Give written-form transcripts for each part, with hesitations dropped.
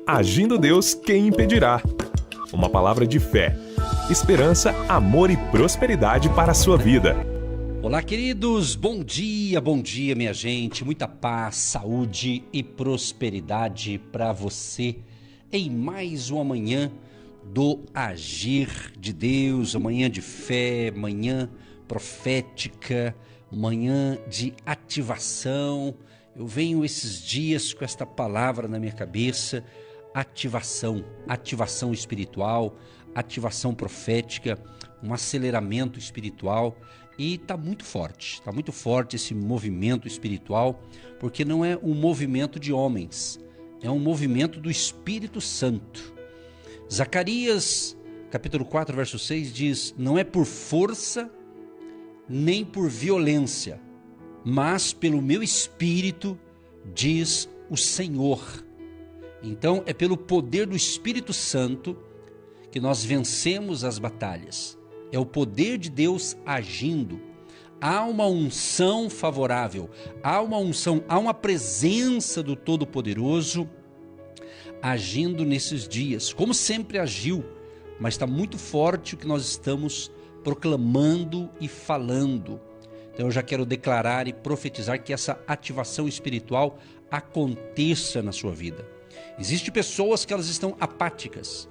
Agindo Deus, quem impedirá? Uma palavra de fé, esperança, amor e prosperidade para a sua vida. Olá, queridos, bom dia, minha gente, muita paz, saúde e prosperidade para você em mais uma manhã do Agir de Deus, manhã de fé, manhã profética, manhã de ativação. Eu venho esses dias com esta palavra na minha cabeça, ativação espiritual, ativação profética, um aceleramento espiritual. E está muito forte esse movimento espiritual, porque não é um movimento de homens, é um movimento do Espírito Santo. Zacarias, capítulo 4, verso 6 diz: não é por força nem por violência, mas pelo meu Espírito, diz o Senhor. Então é pelo poder do Espírito Santo que nós vencemos as batalhas. É o poder de Deus agindo. Há uma unção favorável, há uma presença do Todo-Poderoso agindo nesses dias, como sempre agiu, mas está muito forte o que nós estamos proclamando e falando. Então eu já quero declarar e profetizar que essa ativação espiritual aconteça na sua vida. Existem pessoas que elas estão apáticas,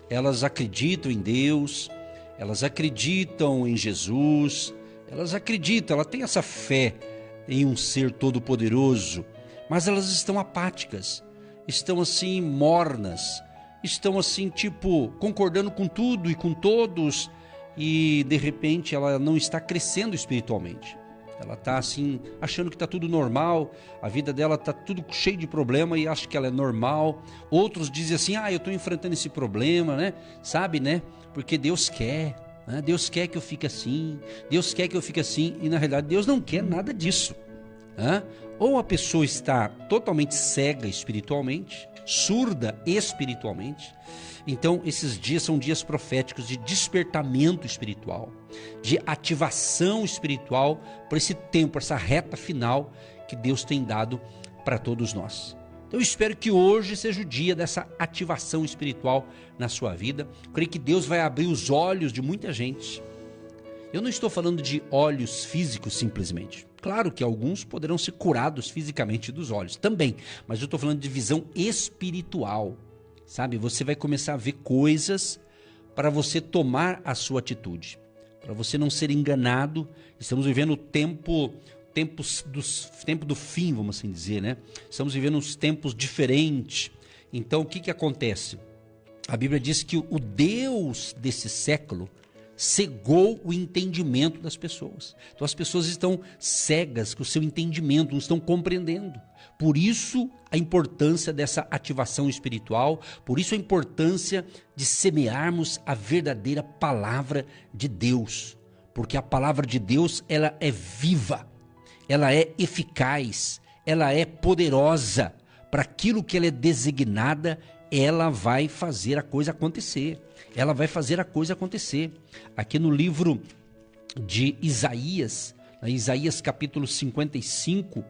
elas acreditam em Deus, elas acreditam em Jesus, ela tem essa fé em um ser todo-poderoso, mas elas estão apáticas, estão assim mornas, estão assim concordando com tudo e com todos, e de repente ela não está crescendo espiritualmente. Ela está assim, achando que está tudo normal, a vida dela está tudo cheio de problema e acha que ela é normal. Outros dizem assim, eu estou enfrentando esse problema, porque Deus quer, Deus quer que eu fique assim, e na realidade Deus não quer nada disso. Ou a pessoa está totalmente cega espiritualmente, surda espiritualmente. Então esses dias são dias proféticos de despertamento espiritual, de ativação espiritual para esse tempo, essa reta final que Deus tem dado para todos nós. Então eu espero que hoje seja o dia dessa ativação espiritual na sua vida. Eu creio que Deus vai abrir os olhos de muita gente. Eu não estou falando de olhos físicos simplesmente. Claro que alguns poderão ser curados fisicamente dos olhos também, mas eu estou falando de visão espiritual. Sabe, você vai começar a ver coisas para você tomar a sua atitude, para você não ser enganado. Estamos vivendo o tempo do fim, vamos assim dizer, né? Estamos vivendo uns tempos diferentes. Então o que acontece? A Bíblia diz que o Deus desse século cegou o entendimento das pessoas. Então as pessoas estão cegas com o seu entendimento, não estão compreendendo. Por isso a importância dessa ativação espiritual, por isso a importância de semearmos a verdadeira palavra de Deus. Porque a palavra de Deus, ela é viva, ela é eficaz, ela é poderosa. Para aquilo que ela é designada, ela vai fazer a coisa acontecer. Aqui no livro de Isaías, Isaías capítulo 55,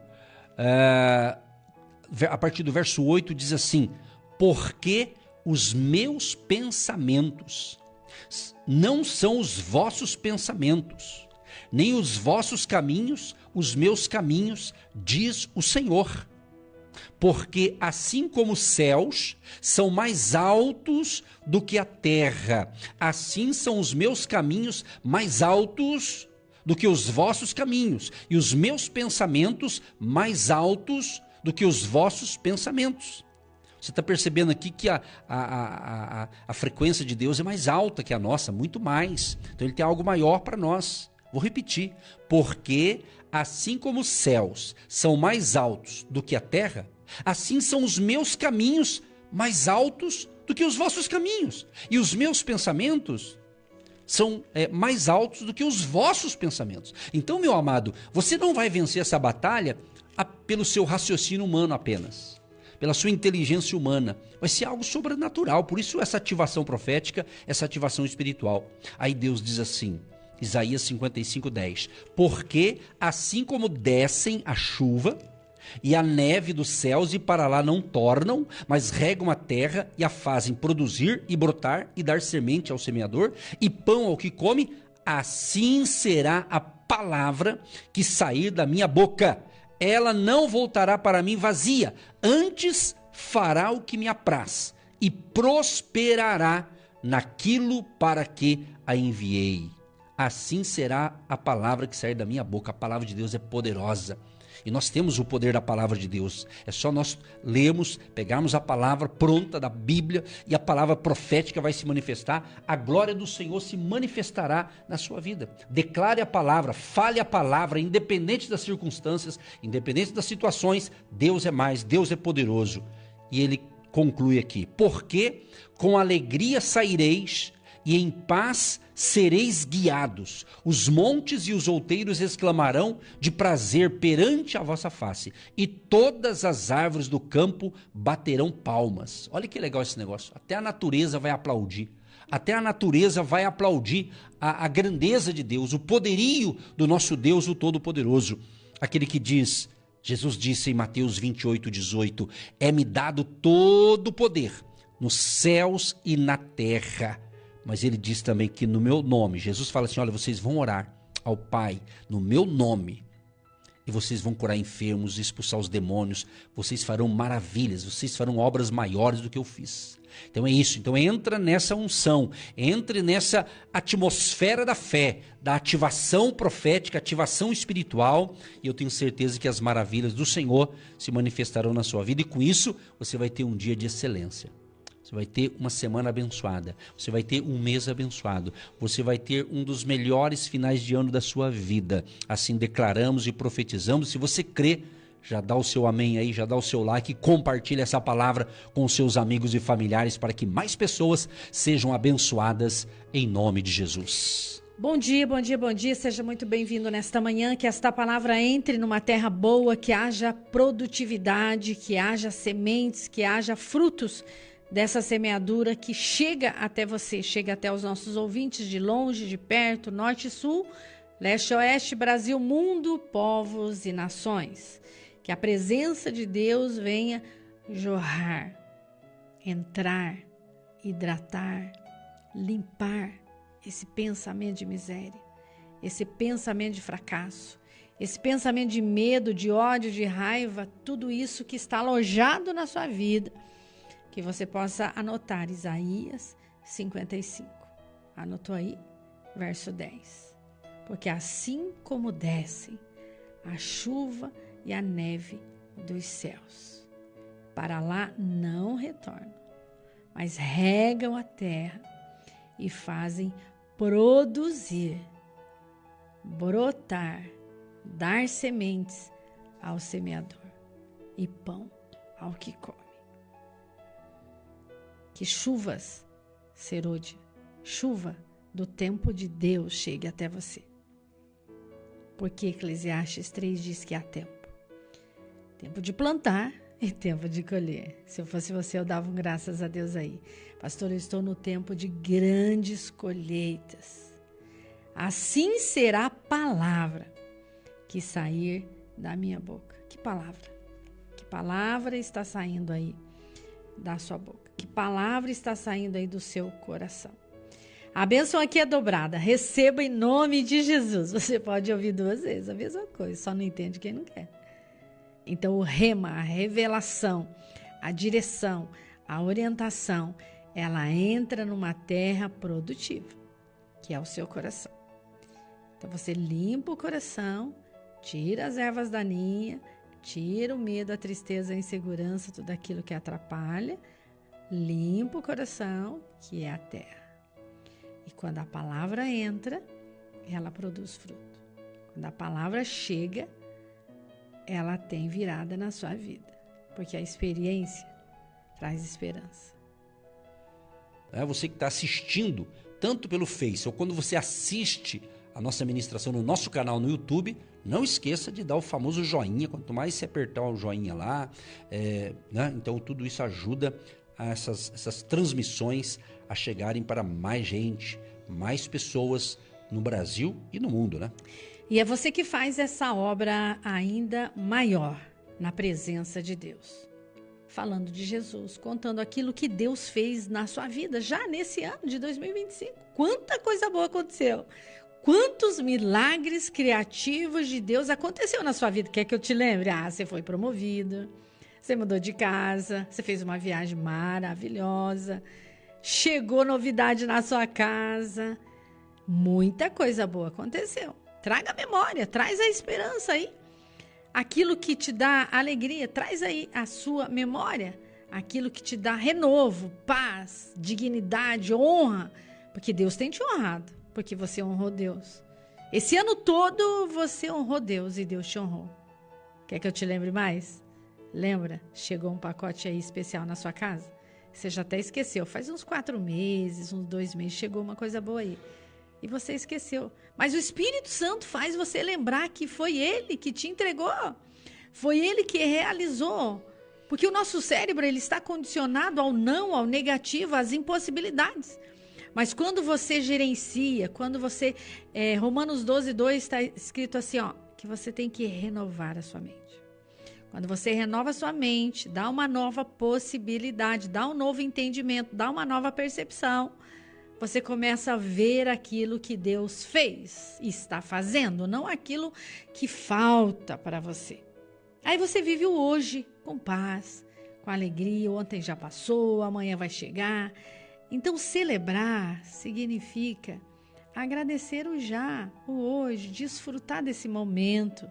a partir do verso 8 diz assim: porque os meus pensamentos não são os vossos pensamentos, nem os vossos caminhos, os meus caminhos, diz o Senhor. Porque assim como os céus são mais altos do que a terra, assim são os meus caminhos mais altos do que os vossos caminhos, e os meus pensamentos mais altos do que os vossos pensamentos. Você está percebendo aqui que a frequência de Deus é mais alta que a nossa, muito mais. Então ele tem algo maior para nós. Vou repetir. Porque assim como os céus são mais altos do que a terra, assim são os meus caminhos mais altos do que os vossos caminhos. E os meus pensamentos são mais altos do que os vossos pensamentos. Então, meu amado, você não vai vencer essa batalha pelo seu raciocínio humano apenas, pela sua inteligência humana. Vai ser algo sobrenatural. Por isso essa ativação profética, essa ativação espiritual. Aí Deus diz assim, Isaías 55:10, porque assim como descem a chuva e a neve dos céus, e para lá não tornam, mas regam a terra e a fazem produzir e brotar e dar semente ao semeador e pão ao que come, assim será a palavra que sair da minha boca. Ela não voltará para mim vazia, antes fará o que me apraz e prosperará naquilo para que a enviei. Assim será a palavra que sair da minha boca. A palavra de Deus é poderosa. E nós temos o poder da palavra de Deus. É só nós lermos, pegarmos a palavra pronta da Bíblia e a palavra profética vai se manifestar. A glória do Senhor se manifestará na sua vida. Declare a palavra, fale a palavra, independente das circunstâncias, independente das situações. Deus é mais, Deus é poderoso. E ele conclui aqui: porque com alegria saireis e em paz sereis guiados. Os montes e os outeiros exclamarão de prazer perante a vossa face, e todas as árvores do campo baterão palmas. Olha que legal esse negócio. Até a natureza vai aplaudir. Até a natureza vai aplaudir a grandeza de Deus, o poderio do nosso Deus, o Todo-Poderoso. Aquele que diz, Jesus disse em Mateus 28:18, é-me dado todo o poder nos céus e na terra. Mas ele diz também que no meu nome, Jesus fala assim, olha, vocês vão orar ao Pai no meu nome e vocês vão curar enfermos, expulsar os demônios, vocês farão maravilhas, vocês farão obras maiores do que eu fiz. Então é isso, então entra nessa unção, entre nessa atmosfera da fé, da ativação profética, ativação espiritual, e eu tenho certeza que as maravilhas do Senhor se manifestarão na sua vida, e com isso você vai ter um dia de excelência. Você vai ter uma semana abençoada, você vai ter um mês abençoado, você vai ter um dos melhores finais de ano da sua vida. Assim declaramos e profetizamos. Se você crê, já dá o seu amém aí, já dá o seu like e compartilha essa palavra com os seus amigos e familiares para que mais pessoas sejam abençoadas em nome de Jesus. Bom dia, bom dia, bom dia. Seja muito bem-vindo nesta manhã, que esta palavra entre numa terra boa, que haja produtividade, que haja sementes, que haja frutos dessa semeadura que chega até você, chega até os nossos ouvintes de longe, de perto, norte e sul, leste e oeste, Brasil, mundo, povos e nações. Que a presença de Deus venha jorrar, entrar, hidratar, limpar esse pensamento de miséria, esse pensamento de fracasso, esse pensamento de medo, de ódio, de raiva, tudo isso que está alojado na sua vida. Que você possa anotar Isaías 55. Anotou aí? Verso 10. Porque assim como descem a chuva e a neve dos céus, para lá não retornam, mas regam a terra e fazem produzir, brotar, dar sementes ao semeador e pão ao que come. Que chuvas, Serôdia, chuva do tempo de Deus chegue até você. Porque Eclesiastes 3 diz que há tempo. Tempo de plantar e tempo de colher. Se eu fosse você, eu dava graças a Deus aí. Pastor, eu estou no tempo de grandes colheitas. Assim será a palavra que sair da minha boca. Que palavra? Que palavra está saindo aí da sua boca? Que palavra está saindo aí do seu coração? A bênção aqui é dobrada. Receba em nome de Jesus. Você pode ouvir 2 vezes a mesma coisa, só não entende quem não quer. Então o rema, a revelação, a direção, a orientação, ela entra numa terra produtiva, que é o seu coração. Então você limpa o coração, tira as ervas daninhas, tira o medo, a tristeza, a insegurança, tudo aquilo que atrapalha. Limpa o coração, que é a terra. E quando a palavra entra, ela produz fruto. Quando a palavra chega, ela tem virada na sua vida. Porque a experiência traz esperança. Você que está assistindo, tanto pelo Face, ou quando você assiste a nossa ministração no nosso canal no YouTube, não esqueça de dar o famoso joinha. Quanto mais você apertar o joinha lá, então tudo isso ajuda a essas transmissões a chegarem para mais gente, mais pessoas no Brasil e no mundo, né? E é você que faz essa obra ainda maior. na presença de Deus. Falando de Jesus, contando aquilo que Deus fez na sua vida, já nesse ano de 2025. Quanta coisa boa aconteceu. Quantos milagres criativos de Deus aconteceu na sua vida? Quer que eu te lembre? Você foi promovido, você mudou de casa, você fez uma viagem maravilhosa, chegou novidade na sua casa. Muita coisa boa aconteceu. Traga a memória, traz a esperança aí. Aquilo que te dá alegria, traz aí a sua memória. Aquilo que te dá renovo, paz, dignidade, honra. Porque Deus tem te honrado, porque você honrou Deus. Esse ano todo você honrou Deus e Deus te honrou. Quer que eu te lembre mais? Lembra? Chegou um pacote aí especial na sua casa? Você já até esqueceu. Faz uns 4 meses, uns 2 meses, chegou uma coisa boa aí. E você esqueceu. Mas o Espírito Santo faz você lembrar que foi Ele que te entregou. Foi Ele que realizou. Porque o nosso cérebro ele está condicionado ao não, ao negativo, às impossibilidades. Mas quando você gerencia, quando você... Romanos 12:2 está escrito assim, que você tem que renovar a sua mente. Quando você renova a sua mente, dá uma nova possibilidade, dá um novo entendimento, dá uma nova percepção, você começa a ver aquilo que Deus fez e está fazendo, não aquilo que falta para você. Aí você vive o hoje com paz, com alegria. Ontem já passou, amanhã vai chegar. Então, celebrar significa agradecer o já, o hoje, desfrutar desse momento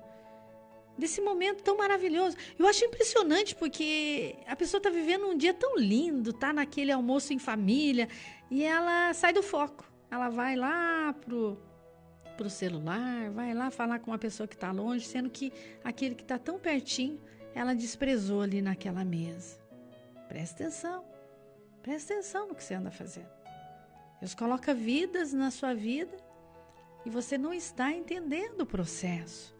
tão maravilhoso. Eu acho impressionante porque a pessoa está vivendo um dia tão lindo, está naquele almoço em família e ela sai do foco. Ela vai lá pro celular, vai lá falar com uma pessoa que está longe, sendo que aquele que está tão pertinho, ela desprezou ali naquela mesa. Presta atenção no que você anda fazendo. Deus coloca vidas na sua vida e você não está entendendo o processo.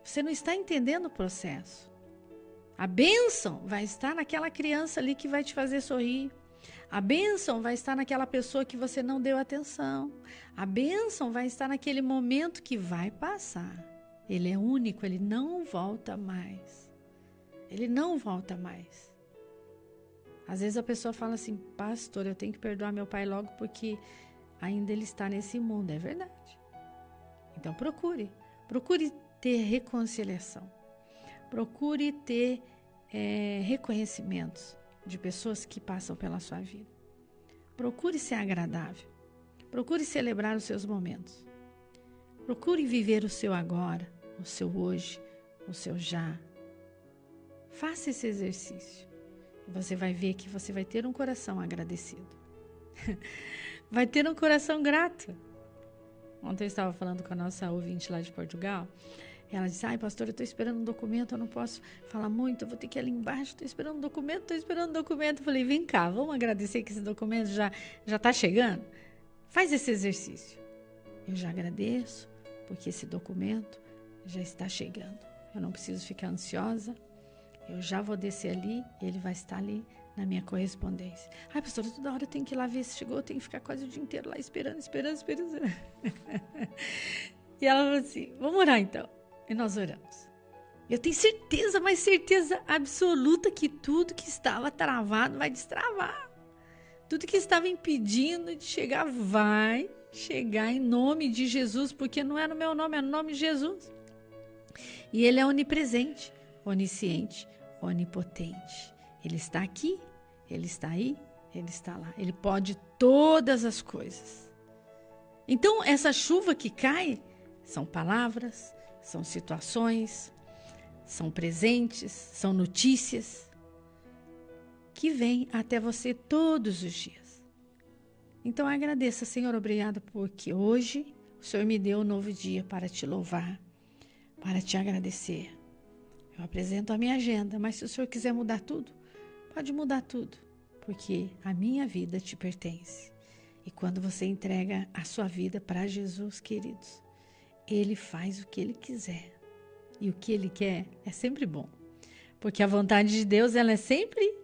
Você não está entendendo o processo. A bênção vai estar naquela criança ali que vai te fazer sorrir. A bênção vai estar naquela pessoa que você não deu atenção. A bênção vai estar naquele momento que vai passar. Ele é único, ele não volta mais. Ele não volta mais. Às vezes a pessoa fala assim, pastor, eu tenho que perdoar meu pai logo porque ainda ele está nesse mundo. É verdade. Então procure ter reconciliação. Procure ter reconhecimentos de pessoas que passam pela sua vida. Procure ser agradável. Procure celebrar os seus momentos. Procure viver o seu agora, o seu hoje, o seu já. Faça esse exercício. E você vai ver que você vai ter um coração agradecido. Vai ter um coração grato. Ontem eu estava falando com a nossa ouvinte lá de Portugal. Ela disse, pastor, eu estou esperando um documento, eu não posso falar muito, eu vou ter que ir ali embaixo, estou esperando um documento. Eu falei, vem cá, vamos agradecer que esse documento já está chegando? Faz esse exercício. Eu já agradeço, porque esse documento já está chegando. Eu não preciso ficar ansiosa, eu já vou descer ali, ele vai estar ali na minha correspondência. Pastor, toda hora eu tenho que ir lá ver se chegou, eu tenho que ficar quase o dia inteiro lá esperando. E ela falou assim, vamos orar então. E nós oramos. Eu tenho certeza, mas certeza absoluta que tudo que estava travado vai destravar. Tudo que estava impedindo de chegar vai chegar em nome de Jesus, porque não é no meu nome, é no nome de Jesus. E Ele é onipresente, onisciente, onipotente. Ele está aqui, Ele está aí, Ele está lá. Ele pode todas as coisas. Então, essa chuva que cai são palavras, são situações, são presentes, são notícias que vêm até você todos os dias. Então agradeça, Senhor, obrigado porque hoje o Senhor me deu um novo dia para te louvar, para te agradecer. Eu apresento a minha agenda, mas se o Senhor quiser mudar tudo, pode mudar tudo, porque a minha vida te pertence. E quando você entrega a sua vida para Jesus, queridos, Ele faz o que Ele quiser. E o que Ele quer é sempre bom. Porque a vontade de Deus, ela é sempre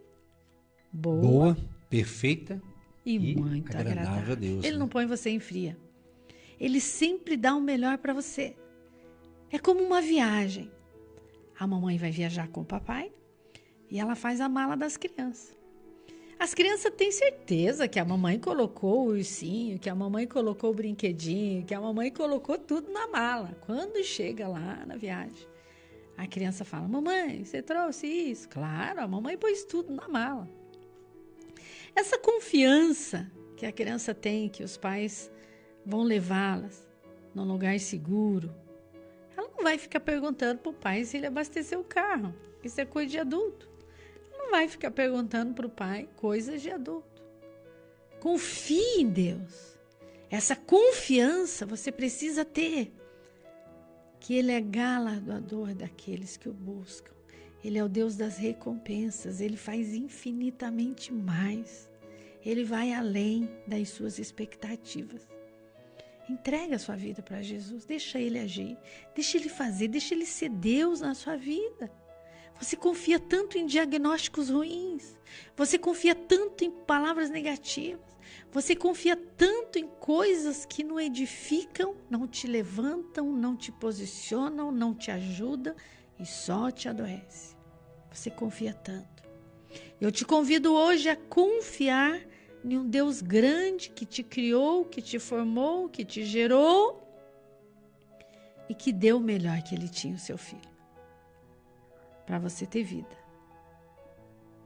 boa, perfeita e muito agradável a Deus. Ele não põe você em fria. Ele sempre dá o melhor para você. É como uma viagem. A mamãe vai viajar com o papai e ela faz a mala das crianças. As crianças têm certeza que a mamãe colocou o ursinho, que a mamãe colocou o brinquedinho, que a mamãe colocou tudo na mala. Quando chega lá na viagem, a criança fala: mamãe, você trouxe isso? Claro, a mamãe pôs tudo na mala. Essa confiança que a criança tem, que os pais vão levá-las num lugar seguro, ela não vai ficar perguntando para o pai se ele abasteceu o carro. Isso é coisa de adulto. Não vai ficar perguntando para o pai coisas de adulto. Confie em Deus. Essa confiança você precisa ter. Que Ele é galardoador daqueles que o buscam. Ele é o Deus das recompensas. Ele faz infinitamente mais. Ele vai além das suas expectativas. Entrega a sua vida para Jesus. Deixa Ele agir. Deixa Ele fazer. Deixa Ele ser Deus na sua vida. Você confia tanto em diagnósticos ruins. Você confia tanto em palavras negativas. Você confia tanto em coisas que não edificam, não te levantam, não te posicionam, não te ajudam e só te adoece. Você confia tanto. Eu te convido hoje a confiar em um Deus grande que te criou, que te formou, que te gerou e que deu o melhor que Ele tinha, o seu filho, para você ter vida.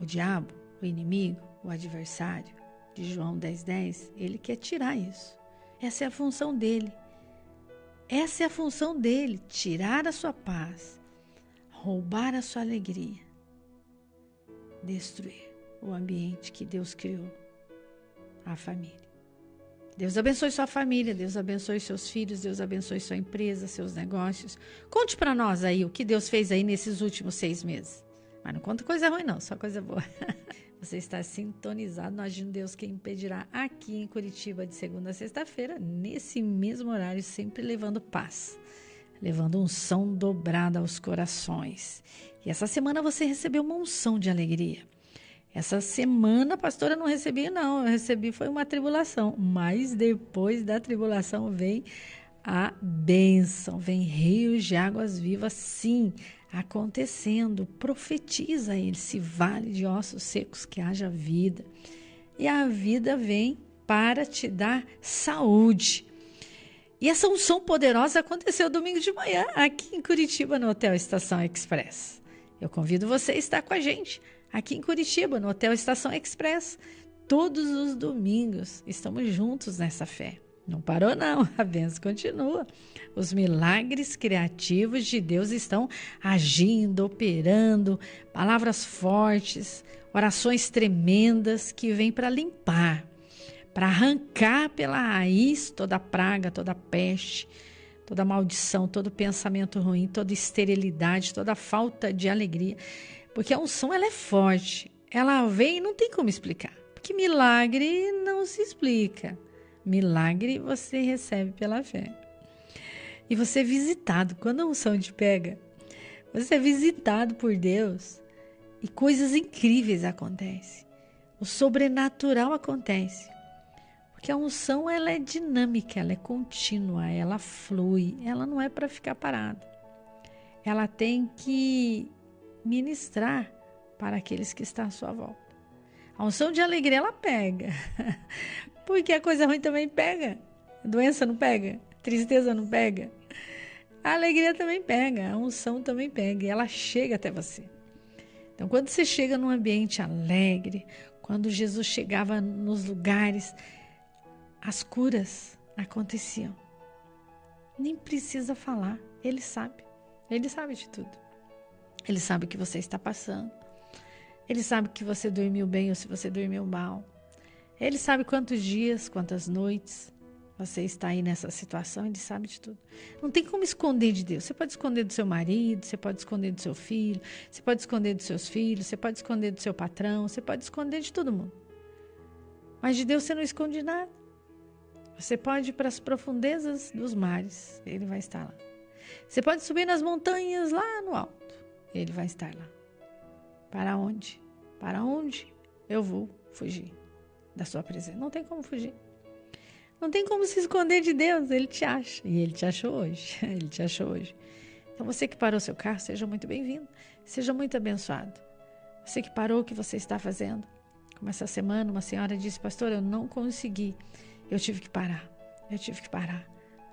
O diabo, o inimigo, o adversário de João 10:10, ele quer tirar isso. Essa é a função dele. Essa é a função dele, tirar a sua paz, roubar a sua alegria, destruir o ambiente que Deus criou, a família. Deus abençoe sua família, Deus abençoe seus filhos, Deus abençoe sua empresa, seus negócios. Conte para nós aí o que Deus fez aí nesses últimos 6 meses. Mas não conta coisa ruim não, só coisa boa. Você está sintonizado no Agindo Deus Quem Impedirá, aqui em Curitiba, de segunda a sexta-feira, nesse mesmo horário, sempre levando paz, levando unção dobrada aos corações. E essa semana você recebeu uma unção de alegria. Essa semana, pastora, eu não recebi não, eu recebi foi uma tribulação, mas depois da tribulação vem a bênção, vem rios de águas vivas, sim, acontecendo. Profetiza esse vale de ossos secos, que haja vida. E a vida vem para te dar saúde. E essa unção poderosa aconteceu domingo de manhã, aqui em Curitiba, no Hotel Estação Express. Eu convido você a estar com a gente aqui em Curitiba, no Hotel Estação Express. Todos os domingos estamos juntos nessa fé. Não parou não, a bênção continua. Os milagres criativos de Deus estão agindo, operando, palavras fortes, orações tremendas que vêm para limpar, para arrancar pela raiz toda praga, toda peste, toda maldição, todo pensamento ruim, toda esterilidade, toda falta de alegria. Porque a unção ela é forte, ela vem e não tem como explicar. Porque milagre não se explica. Milagre você recebe pela fé. E você é visitado. Quando a unção te pega, você é visitado por Deus e coisas incríveis acontecem. O sobrenatural acontece. Porque a unção ela é dinâmica, ela é contínua, ela flui, ela não é para ficar parada. Ela tem que ministrar para aqueles que estão à sua volta. A unção de alegria ela pega. Porque a coisa ruim também pega. A doença não pega. A tristeza não pega. A alegria também pega. A unção também pega. E ela chega até você. Então, quando você chega num ambiente alegre, quando Jesus chegava nos lugares, as curas aconteciam. Nem precisa falar. Ele sabe. Ele sabe de tudo. Ele sabe o que você está passando. Ele sabe que você dormiu bem ou se você dormiu mal. Ele sabe quantos dias, quantas noites você está aí nessa situação. Ele sabe de tudo. Não tem como esconder de Deus. Você pode esconder do seu marido, você pode esconder do seu filho, você pode esconder dos seus filhos, você pode esconder do seu patrão, você pode esconder de todo mundo. Mas de Deus você não esconde nada. Você pode ir para as profundezas dos mares. Ele vai estar lá. Você pode subir nas montanhas lá no alto. Ele vai estar lá. Para onde? Para onde eu vou fugir da sua presença? Não tem como fugir. Não tem como se esconder de Deus. Ele te acha. E ele te achou hoje. Ele te achou hoje. Então você que parou seu carro, seja muito bem-vindo, seja muito abençoado. Você que parou o que você está fazendo. Como essa semana uma senhora disse, pastor, eu não consegui, eu tive que parar,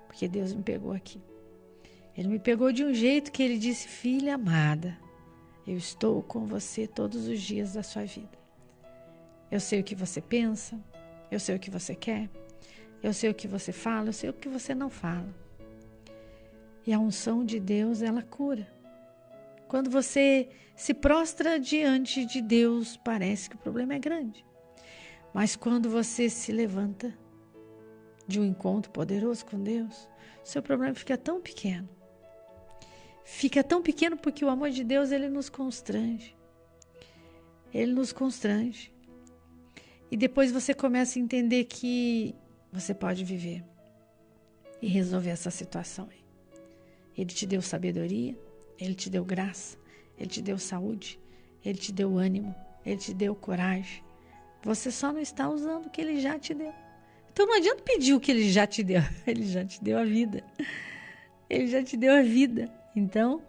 porque Deus me pegou aqui. Ele me pegou de um jeito que ele disse, filha amada, eu estou com você todos os dias da sua vida. Eu sei o que você pensa, eu sei o que você quer, eu sei o que você fala, eu sei o que você não fala. E a unção de Deus, ela cura. Quando você se prostra diante de Deus, parece que o problema é grande. Mas quando você se levanta de um encontro poderoso com Deus, seu problema fica tão pequeno. Fica tão pequeno porque o amor de Deus, ele nos constrange. Ele nos constrange. E depois você começa a entender que você pode viver e resolver essa situação aí. Ele te deu sabedoria, Ele te deu graça, Ele te deu saúde, Ele te deu ânimo, Ele te deu coragem. Você só não está usando o que Ele já te deu. Então não adianta pedir o que Ele já te deu. Ele já te deu a vida. Ele já te deu a vida. Então,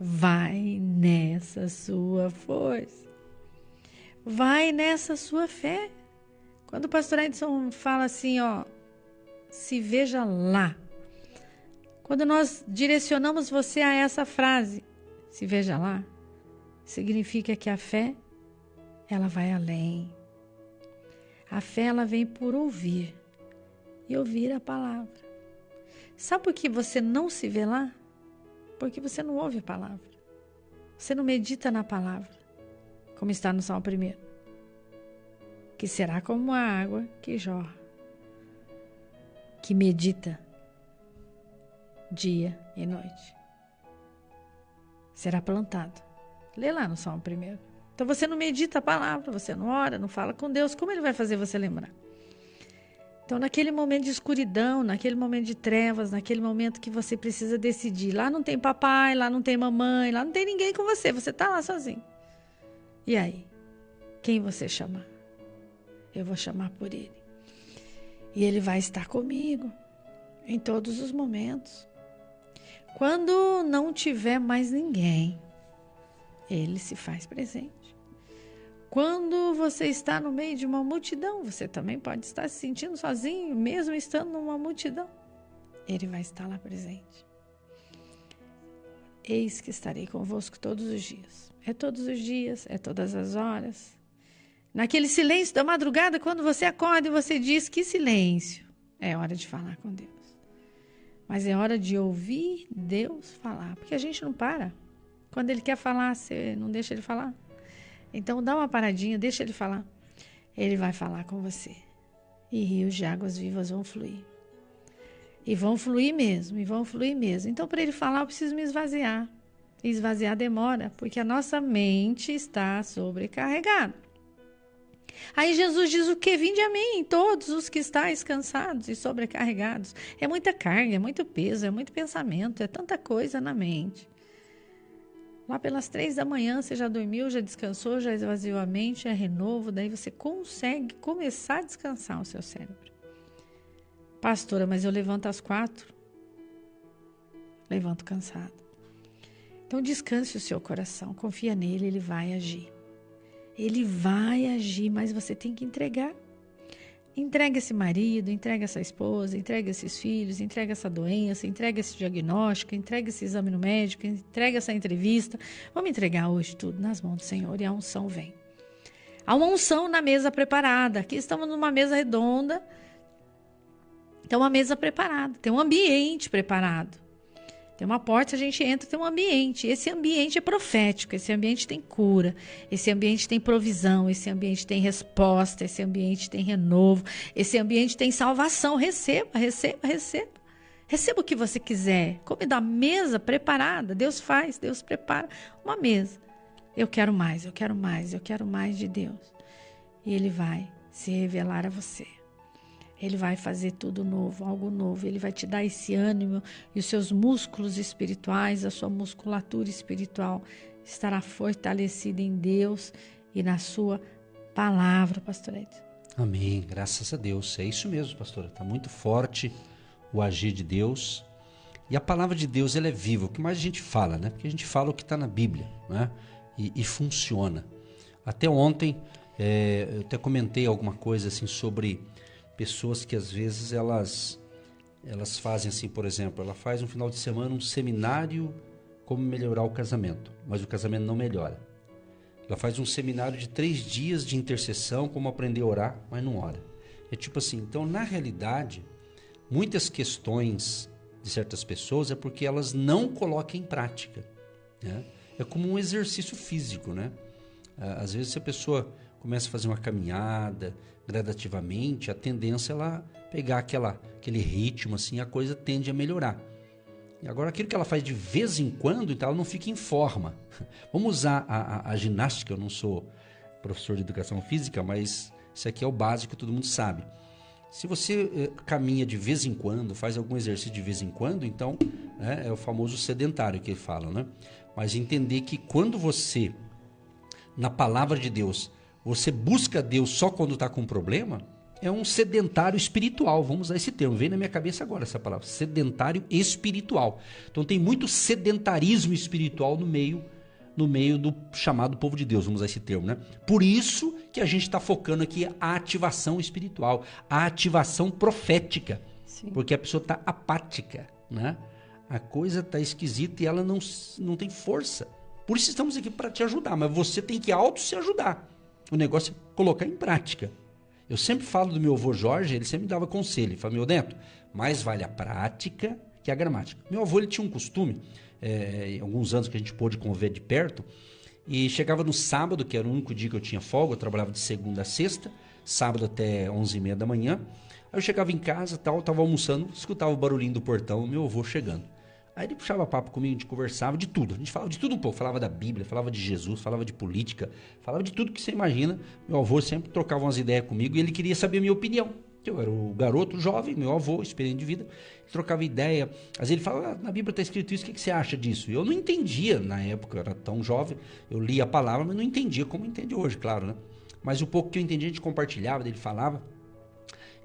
vai nessa sua força. Vai nessa sua fé. Quando o pastor Edson fala assim, ó, se veja lá. Quando nós direcionamos você a essa frase, se veja lá, significa que a fé, ela vai além. A fé, ela vem por ouvir e ouvir a palavra. Sabe por que você não se vê lá? Porque você não ouve a palavra. Você não medita na palavra, como está no Salmo 1. Que será como a água que jorra, que medita dia e noite. Será plantado. Lê lá no Salmo 1. Então você não medita a palavra, você não ora, não fala com Deus. Como Ele vai fazer você lembrar? Então naquele momento de escuridão, naquele momento de trevas, naquele momento que você precisa decidir, lá não tem papai, lá não tem mamãe, lá não tem ninguém com você, você está lá sozinho. E aí? Quem você chamar? Eu vou chamar por Ele. E Ele vai estar comigo em todos os momentos. Quando não tiver mais ninguém, Ele se faz presente. Quando você está no meio de uma multidão, você também pode estar se sentindo sozinho, mesmo estando numa multidão. Ele vai estar lá presente. Eis que estarei convosco todos os dias. É todos os dias, é todas as horas. Naquele silêncio da madrugada, quando você acorda e você diz, que silêncio. É hora de falar com Deus. Mas é hora de ouvir Deus falar, porque a gente não para. Quando Ele quer falar, você não deixa Ele falar. Então dá uma paradinha, deixa Ele falar. Ele vai falar com você. E rios de águas vivas vão fluir. E vão fluir mesmo, e vão fluir mesmo. Então para Ele falar, eu preciso me esvaziar. E esvaziar demora, porque a nossa mente está sobrecarregada. Aí Jesus diz o quê? Vinde a mim, todos os que estáis cansados e sobrecarregados. É muita carga, é muito peso, é muito pensamento, é tanta coisa na mente. Lá pelas 3 da manhã você já dormiu, já descansou, já esvaziou a mente, é renovo, daí você consegue começar a descansar o seu cérebro. Pastora, mas eu levanto às 4. Levanto cansado. Então descanse o seu coração, confia nele, ele vai agir. Ele vai agir, mas você tem que entregar. Entrega esse marido, entrega essa esposa, entrega esses filhos, entrega essa doença, entrega esse diagnóstico, entrega esse exame no médico, entrega essa entrevista. Vamos entregar hoje tudo nas mãos do Senhor e a unção vem. Há uma unção na mesa preparada. Aqui estamos numa mesa redonda. Tem uma mesa preparada, tem um ambiente preparado. Tem uma porta, a gente entra, tem um ambiente. Esse ambiente é profético, esse ambiente tem cura, esse ambiente tem provisão, esse ambiente tem resposta, esse ambiente tem renovo, esse ambiente tem salvação. Receba, receba, receba. Receba o que você quiser. Come da mesa preparada. Deus faz, Deus prepara uma mesa. Eu quero mais, eu quero mais, eu quero mais de Deus. E Ele vai se revelar a você. Ele vai fazer tudo novo, algo novo. Ele vai te dar esse ânimo e os seus músculos espirituais, a sua musculatura espiritual estará fortalecida em Deus e na sua palavra, pastor Edson. Amém, graças a Deus. É isso mesmo, pastora. Está muito forte o agir de Deus. E a palavra de Deus, ela é viva. O que mais a gente fala, né? Porque a gente fala o que está na Bíblia, né? E funciona. Até ontem, eu até comentei alguma coisa assim sobre pessoas que às vezes elas fazem assim, por exemplo, ela faz um final de semana um seminário como melhorar o casamento, mas o casamento não melhora. Ela faz um seminário de 3 dias de intercessão, como aprender a orar, mas não ora. É tipo assim, então na realidade, muitas questões de certas pessoas é porque elas não colocam em prática, né? É como um exercício físico, né? Às vezes se a pessoa começa a fazer uma caminhada gradativamente, a tendência é ela pegar aquele ritmo, assim, a coisa tende a melhorar. E agora aquilo que ela faz de vez em quando, então ela não fica em forma. Vamos usar a ginástica, eu não sou professor de educação física, mas isso aqui é o básico que todo mundo sabe. Se você caminha de vez em quando, faz algum exercício de vez em quando, então é o famoso sedentário que falam, né? Mas entender que quando você, na palavra de Deus, você busca Deus só quando está com um problema, é um sedentário espiritual. Vamos usar esse termo, vem na minha cabeça agora essa palavra, sedentário espiritual. Então tem muito sedentarismo espiritual no meio do chamado povo de Deus, vamos usar esse termo, né? Por isso que a gente está focando aqui a ativação espiritual, a ativação profética. Sim. Porque a pessoa está apática, né? A coisa está esquisita e ela não tem força. Por isso estamos aqui para te ajudar, mas você tem que se ajudar. O negócio é colocar em prática. Eu sempre falo do meu avô Jorge, ele sempre me dava conselho. Ele falava, meu neto, mais vale a prática que a gramática. Meu avô, ele tinha um costume, alguns anos que a gente pôde conviver de perto, e chegava no sábado, que era o único dia que eu tinha folga, eu trabalhava de segunda a sexta, sábado até 11h30 da manhã. Aí eu chegava em casa, estava almoçando, escutava o barulhinho do portão, meu avô chegando. Aí ele puxava papo comigo, a gente conversava de tudo. A gente falava de tudo um pouco. Falava da Bíblia, falava de Jesus, falava de política, falava de tudo que você imagina. Meu avô sempre trocava umas ideias comigo e ele queria saber a minha opinião. Eu era o garoto jovem, meu avô, experiente de vida. Ele trocava ideia. Às vezes ele falava, na Bíblia está escrito isso, o que você acha disso? E eu não entendia na época, eu era tão jovem. Eu lia a palavra, mas não entendia como entende hoje, claro, né? Mas o pouco que eu entendia, a gente compartilhava, ele falava.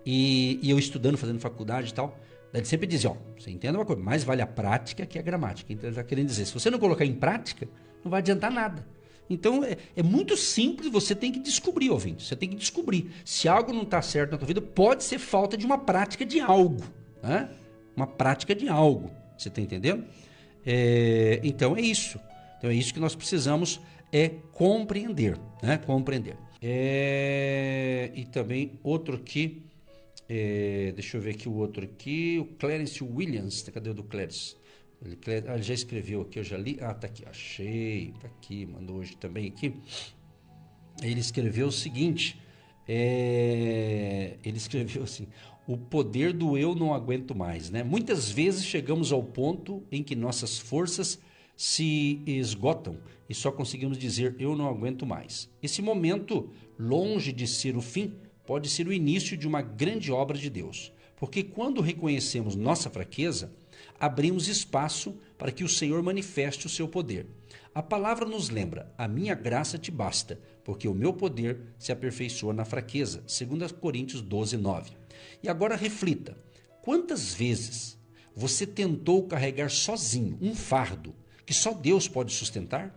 E eu estudando, fazendo faculdade e tal. Daí ele sempre dizia, você entende uma coisa, mais vale a prática que a gramática. Então ele está querendo dizer, se você não colocar em prática, não vai adiantar nada. Então é muito simples, você tem que descobrir, ouvinte. Você tem que descobrir. Se algo não está certo na tua vida, pode ser falta de uma prática de algo. Né? Uma prática de algo. Você está entendendo? Então é isso. Então é isso que nós precisamos compreender. Né? Compreender. E também outro aqui. Deixa eu ver aqui o outro aqui, o Clarence Williams, cadê o do Clarence? Ele já escreveu aqui, eu já li, tá aqui, achei, tá aqui, mandou hoje também aqui. Ele escreveu o seguinte, ele escreveu assim, o poder do eu não aguento mais, né? Muitas vezes chegamos ao ponto em que nossas forças se esgotam e só conseguimos dizer eu não aguento mais. Esse momento, longe de ser o fim, pode ser o início de uma grande obra de Deus, porque quando reconhecemos nossa fraqueza, abrimos espaço para que o Senhor manifeste o seu poder. A palavra nos lembra, a minha graça te basta, porque o meu poder se aperfeiçoa na fraqueza, 2 Coríntios 12:9. E agora reflita, quantas vezes você tentou carregar sozinho um fardo que só Deus pode sustentar?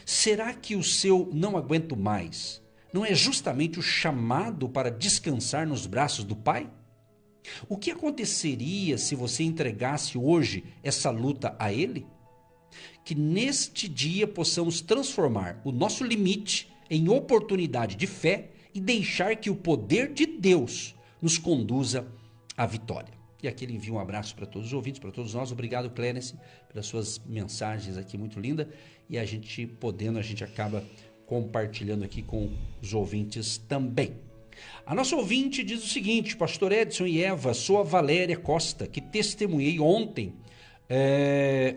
Será que o seu não aguento mais não é justamente o chamado para descansar nos braços do Pai? O que aconteceria se você entregasse hoje essa luta a Ele? Que neste dia possamos transformar o nosso limite em oportunidade de fé e deixar que o poder de Deus nos conduza à vitória. E aqui ele envia um abraço para todos os ouvintes, para todos nós. Obrigado, Clarence, pelas suas mensagens aqui muito lindas. E a gente acaba compartilhando aqui com os ouvintes também. A nossa ouvinte diz o seguinte, pastor Edson e Eva, sou a Valéria Costa, que testemunhei ontem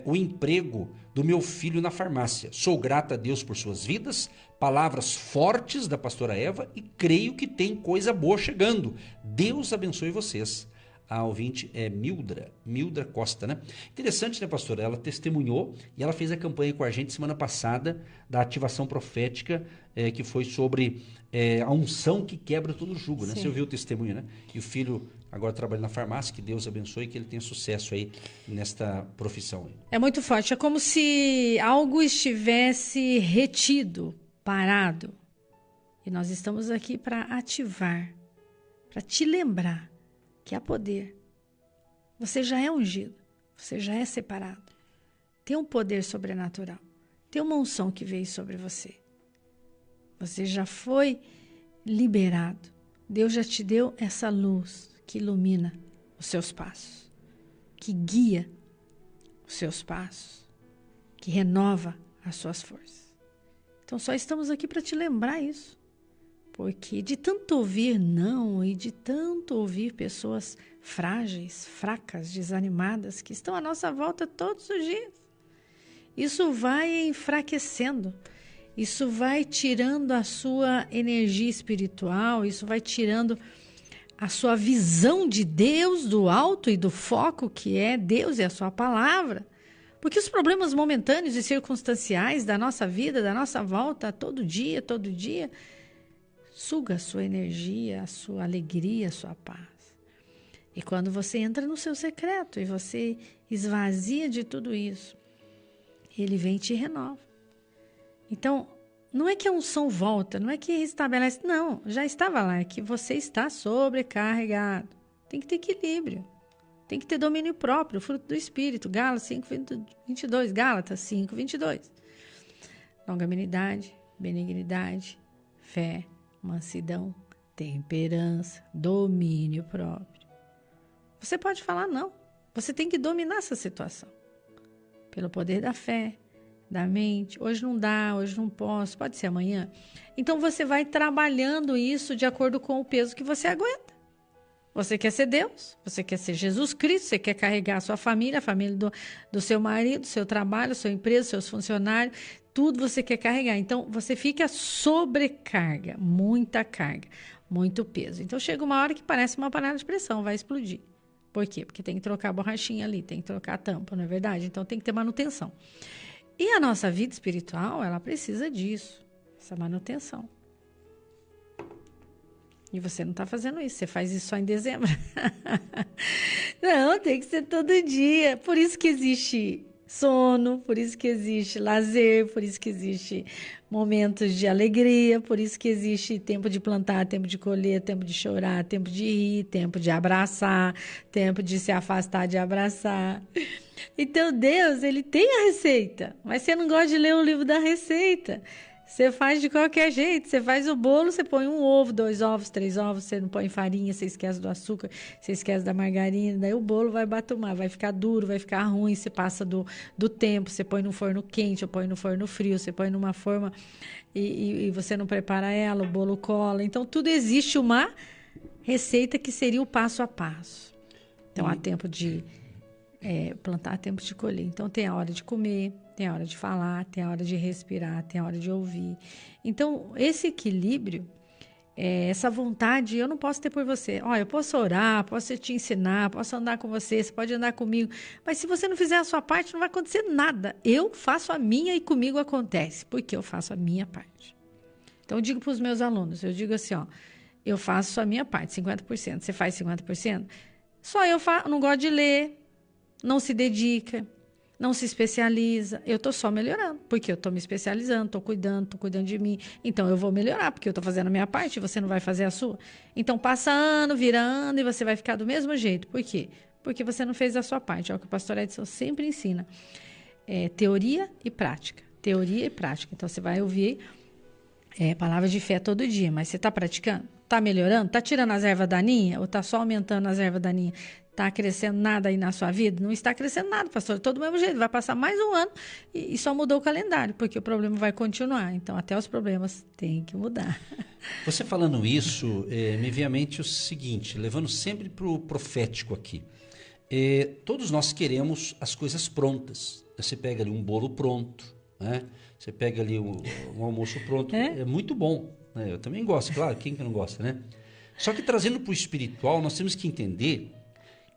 o emprego do meu filho na farmácia. Sou grata a Deus por suas vidas, palavras fortes da pastora Eva e creio que tem coisa boa chegando. Deus abençoe vocês. A ouvinte é Mildra Costa, né? Interessante, né, pastora? Ela testemunhou e ela fez a campanha com a gente semana passada da ativação profética, que foi sobre a unção que quebra todo jugo, né? Sim. Você ouviu o testemunho, né? E o filho agora trabalha na farmácia, que Deus abençoe e que ele tenha sucesso aí nesta profissão. É muito forte. É como se algo estivesse retido, parado. E nós estamos aqui para ativar, para te lembrar que há poder. Você já é ungido, você já é separado. Tem um poder sobrenatural, tem uma unção que veio sobre você. Você já foi liberado. Deus já te deu essa luz que ilumina os seus passos, que guia os seus passos, que renova as suas forças. Então só estamos aqui para te lembrar isso. Porque de tanto ouvir não e de tanto ouvir pessoas frágeis, fracas, desanimadas, que estão à nossa volta todos os dias, isso vai enfraquecendo, isso vai tirando a sua energia espiritual, isso vai tirando a sua visão de Deus, do alto e do foco que é Deus e a sua palavra. Porque os problemas momentâneos e circunstanciais da nossa vida, da nossa volta, todo dia, suga a sua energia, a sua alegria, a sua paz. E quando você entra no seu secreto e você esvazia de tudo isso, ele vem e te renova. Então, não é que a unção volta, não é que restabelece, não, já estava lá, é que você está sobrecarregado. Tem que ter equilíbrio, tem que ter domínio próprio, fruto do Espírito, Gálatas 5:22, Gálatas 5:22. Longanimidade, benignidade, fé, mansidão, temperança, domínio próprio. Você pode falar não. Você tem que dominar essa situação. Pelo poder da fé, da mente. Hoje não dá, hoje não posso, pode ser amanhã. Então você vai trabalhando isso de acordo com o peso que você aguenta. Você quer ser Deus, você quer ser Jesus Cristo, você quer carregar a sua família, a família do seu marido, seu trabalho, sua empresa, seus funcionários, tudo você quer carregar. Então, você fica sobrecarga, muita carga, muito peso. Então, chega uma hora que parece uma panela de pressão, vai explodir. Por quê? Porque tem que trocar a borrachinha ali, tem que trocar a tampa, não é verdade? Então, tem que ter manutenção. E a nossa vida espiritual, ela precisa disso, essa manutenção. E você não está fazendo isso, você faz isso só em dezembro. Não, tem que ser todo dia. Por isso que existe sono, por isso que existe lazer, por isso que existe momentos de alegria, por isso que existe tempo de plantar, tempo de colher, tempo de chorar, tempo de rir, tempo de abraçar, tempo de se afastar de abraçar. Então Deus, ele tem a receita, mas você não gosta de ler o livro da receita. Você faz de qualquer jeito, você faz o bolo, você põe um ovo, 2 ovos, 3 ovos, você não põe farinha, você esquece do açúcar, você esquece da margarina, daí o bolo vai batumar, vai ficar duro, vai ficar ruim, você passa do tempo, você põe no forno quente, ou põe no forno frio, você põe numa forma e você não prepara ela, o bolo cola. Então, tudo existe uma receita que seria o passo a passo. Então, há tempo de plantar, tempo de colher. Então, tem a hora de comer, tem a hora de falar, tem a hora de respirar, tem a hora de ouvir. Então, esse equilíbrio, essa vontade, eu não posso ter por você. Eu posso orar, posso te ensinar, posso andar com você, você pode andar comigo. Mas se você não fizer a sua parte, não vai acontecer nada. Eu faço a minha e comigo acontece, porque eu faço a minha parte. Então, eu digo para os meus alunos, eu digo assim, eu faço a minha parte, 50%. Você faz 50%? Só eu não gosto de ler, não se dedica, não se especializa. Eu estou só melhorando, porque eu estou me especializando, estou cuidando de mim. Então, eu vou melhorar, porque eu estou fazendo a minha parte e você não vai fazer a sua. Então, passa ano, vira ano e você vai ficar do mesmo jeito. Por quê? Porque você não fez a sua parte. É o que o pastor Edson sempre ensina. Teoria e prática. Teoria e prática. Então, você vai ouvir palavras de fé todo dia, mas você está praticando? Está melhorando? Está tirando as ervas daninhas ou está só aumentando as ervas daninhas? Está crescendo nada aí na sua vida? Não está crescendo nada, pastor. Todo do mesmo jeito. Vai passar mais um ano e só mudou o calendário, porque o problema vai continuar. Então, até os problemas têm que mudar. Você falando isso, me vem à mente o seguinte, levando sempre para o profético aqui. Todos nós queremos as coisas prontas. Você pega ali um bolo pronto, né? Você pega ali um almoço pronto. É muito bom, né? Eu também gosto, claro. Quem que não gosta, né? Só que trazendo para o espiritual, nós temos que entender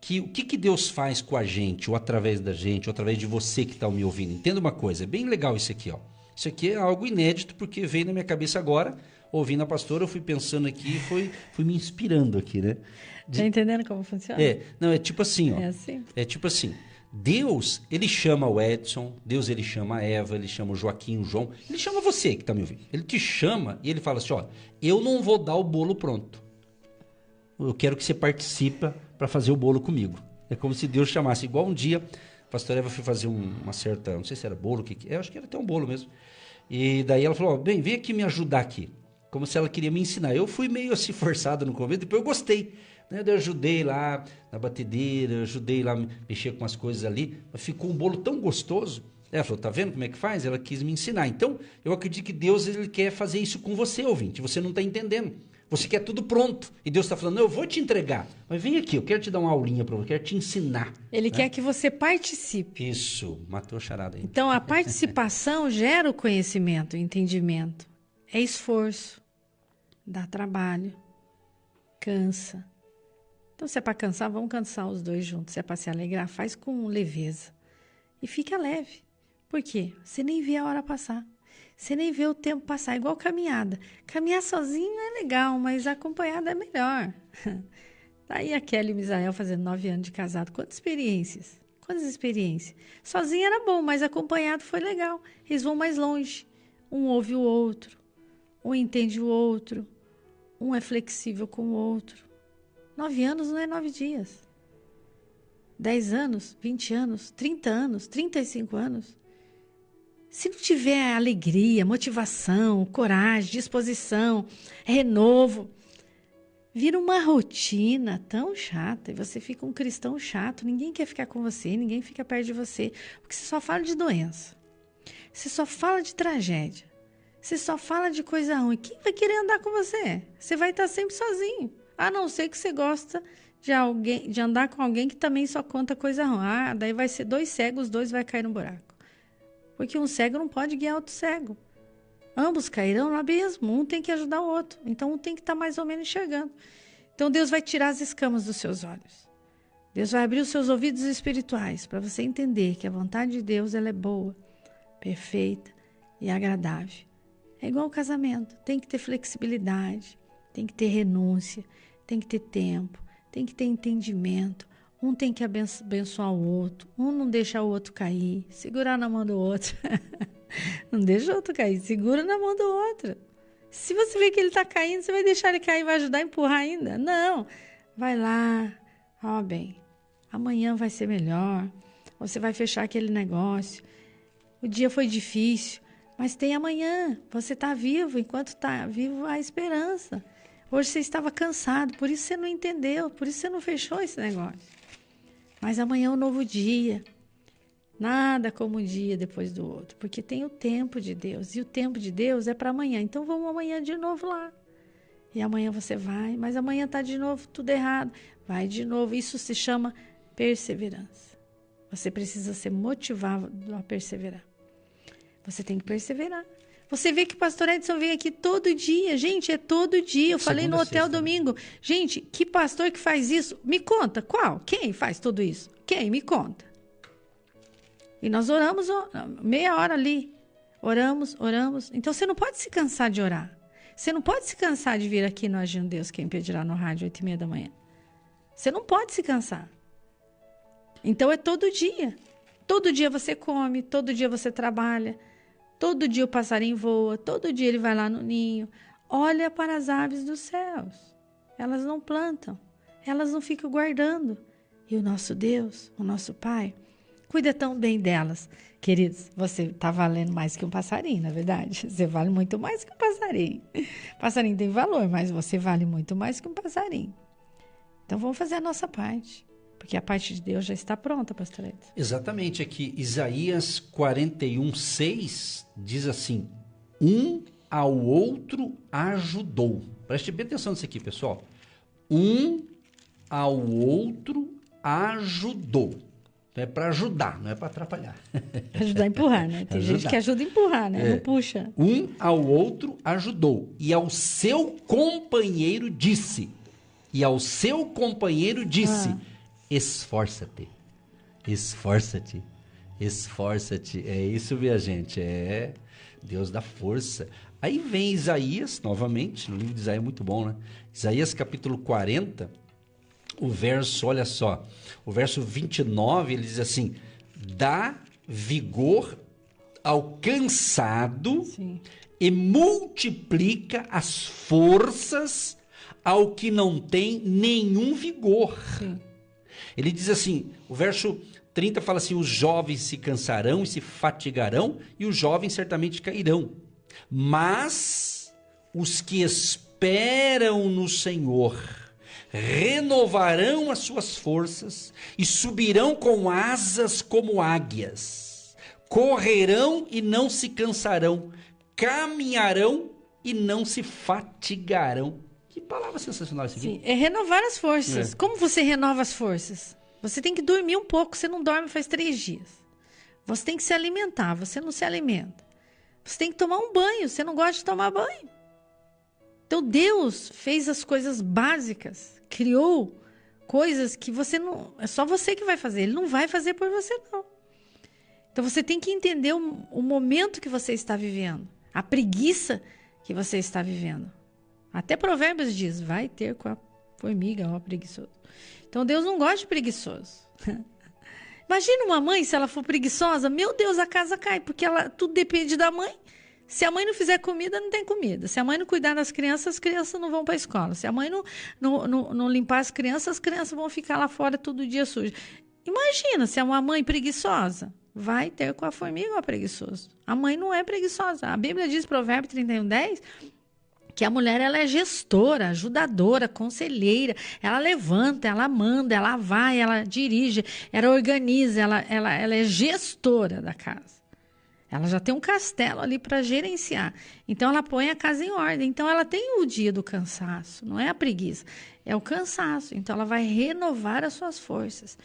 que o que Deus faz com a gente, ou através da gente, ou através de você que está me ouvindo. Entenda uma coisa, é bem legal isso aqui, ó. Isso aqui é algo inédito, porque veio na minha cabeça agora, ouvindo a pastora, eu fui pensando aqui, fui me inspirando aqui, né? Tá entendendo como funciona? Não, é tipo assim, ó. É assim? É tipo assim, Deus, ele chama o Edson, Deus, ele chama a Eva, ele chama o Joaquim, o João, ele chama você que está me ouvindo. Ele te chama e ele fala assim, ó, eu não vou dar o bolo pronto. Eu quero que você participe para fazer o bolo comigo. É como se Deus chamasse. Igual um dia, a pastora Eva foi fazer uma certa, não sei se era bolo, eu acho que era até um bolo mesmo. E daí ela falou, ó, bem, vem aqui me ajudar aqui. Como se ela queria me ensinar. Eu fui meio assim forçado no começo, depois eu gostei. Né? Eu ajudei lá na batedeira, ajudei lá a mexer com as coisas ali. Mas ficou um bolo tão gostoso. Ela falou, tá vendo como é que faz? Ela quis me ensinar. Então, eu acredito que Deus ele quer fazer isso com você, ouvinte. Você não está entendendo. Você quer tudo pronto. E Deus está falando, não, eu vou te entregar. Mas vem aqui, eu quero te dar uma aulinha para você, eu quero te ensinar. Ele quer que você participe. Isso, matou a charada aí. Então, a participação gera o conhecimento, o entendimento. É esforço, dá trabalho, cansa. Então, se é para cansar, vamos cansar os dois juntos. Se é para se alegrar, faz com leveza. E fica leve. Por quê? Você nem vê a hora passar. Você nem vê o tempo passar, igual caminhada. Caminhar sozinho é legal, mas acompanhado é melhor. Daí a Kelly e o Misael fazendo 9 anos de casado. Quantas experiências? Sozinho era bom, mas acompanhado foi legal. Eles vão mais longe. Um ouve o outro. Um entende o outro. Um é flexível com o outro. 9 anos não é 9 dias. 10 anos, 20 anos, 30 anos, 35 anos. Se não tiver alegria, motivação, coragem, disposição, renovo, vira uma rotina tão chata e você fica um cristão chato. Ninguém quer ficar com você, ninguém fica perto de você, porque você só fala de doença, você só fala de tragédia, você só fala de coisa ruim. Quem vai querer andar com você? Você vai estar sempre sozinho, a não ser que você gosta de andar com alguém que também só conta coisa ruim. Daí vai ser 2 cegos, os 2 vai cair no buraco. Porque um cego não pode guiar outro cego. Ambos cairão no abismo, um tem que ajudar o outro. Então, um tem que estar mais ou menos enxergando. Então, Deus vai tirar as escamas dos seus olhos. Deus vai abrir os seus ouvidos espirituais para você entender que a vontade de Deus ela é boa, perfeita e agradável. É igual ao casamento. Tem que ter flexibilidade, tem que ter renúncia, tem que ter tempo, tem que ter entendimento. Um tem que abençoar o outro. Um não deixa o outro cair. Segurar na mão do outro. Não deixa o outro cair. Segura na mão do outro. Se você vê que ele está caindo, você vai deixar ele cair e vai ajudar a empurrar ainda? Não. Vai lá. Ó, bem, amanhã vai ser melhor. Você vai fechar aquele negócio. O dia foi difícil, mas tem amanhã. Você está vivo. Enquanto está vivo, há esperança. Hoje você estava cansado, por isso você não entendeu. Por isso você não fechou esse negócio. Mas amanhã é um novo dia. Nada como um dia depois do outro. Porque tem o tempo de Deus. E o tempo de Deus é para amanhã. Então vamos amanhã de novo lá. E amanhã você vai. Mas amanhã está de novo tudo errado. Vai de novo. Isso se chama perseverança. Você precisa ser motivado a perseverar. Você tem que perseverar. Você vê que o pastor Edson vem aqui todo dia. Gente, é todo dia. Eu falei no hotel domingo. Gente, que pastor que faz isso? Me conta, qual? Quem faz tudo isso? Quem? Me conta. E nós oramos meia hora ali. Oramos. Então, você não pode se cansar de orar. Você não pode se cansar de vir aqui no Agindo Deus, quem pedirá no rádio, 8h30 da manhã. Você não pode se cansar. Então, é todo dia. Todo dia você come, todo dia você trabalha. Todo dia o passarinho voa, todo dia ele vai lá no ninho. Olha para as aves dos céus. Elas não plantam, elas não ficam guardando. E o nosso Deus, o nosso Pai, cuida tão bem delas. Queridos, você está valendo mais que um passarinho, na verdade. Você vale muito mais que um passarinho. Passarinho tem valor, mas você vale muito mais que um passarinho. Então vamos fazer a nossa parte. Porque a parte de Deus já está pronta, pastor Edson. Exatamente, aqui Isaías 41:6 diz assim, um ao outro ajudou. Preste bem atenção nisso aqui, pessoal. Um ao outro ajudou. É para ajudar, não é para atrapalhar. Ajudar a empurrar, né? Tem gente que ajuda a empurrar, né? Não puxa. Um ao outro ajudou. E ao seu companheiro disse. esforça-te, esforça-te, esforça-te. É isso, minha gente, Deus dá força. Aí vem Isaías, novamente, no livro de Isaías é muito bom, né? Isaías capítulo 40, o verso, olha só, o verso 29, ele diz assim, dá vigor ao cansado, Sim. e multiplica as forças ao que não tem nenhum vigor. Sim. Ele diz assim, o verso 30 fala assim, os jovens se cansarão e se fatigarão, e os jovens certamente cairão. Mas os que esperam no Senhor renovarão as suas forças e subirão com asas como águias. Correrão e não se cansarão, caminharão e não se fatigarão. Que palavra sensacional essa aqui. Sim, é renovar as forças. Como você renova as forças? Você tem que dormir um pouco, você não dorme faz 3 dias. Você tem que se alimentar, você não se alimenta. Você tem que tomar um banho, você não gosta de tomar banho. Então Deus fez as coisas básicas, criou coisas que você não... É só você que vai fazer, Ele não vai fazer por você não. Então você tem que entender o momento que você está vivendo, a preguiça que você está vivendo. Até Provérbios diz, vai ter com a formiga, ó, preguiçoso. Então Deus não gosta de preguiçoso. Imagina uma mãe, se ela for preguiçosa, meu Deus, a casa cai, porque tudo depende da mãe. Se a mãe não fizer comida, não tem comida. Se a mãe não cuidar das crianças, as crianças não vão para a escola. Se a mãe não limpar as crianças vão ficar lá fora todo dia sujas. Imagina se é uma mãe preguiçosa. Vai ter com a formiga ou preguiçoso. A mãe não é preguiçosa. A Bíblia diz, Provérbio 31:10, que a mulher ela é gestora, ajudadora, conselheira. Ela levanta, ela manda, ela vai, ela dirige, ela organiza, ela é gestora da casa. Ela já tem um castelo ali para gerenciar. Então, ela põe a casa em ordem. Então, ela tem o dia do cansaço, não é a preguiça, é o cansaço. Então, ela vai renovar as suas forças.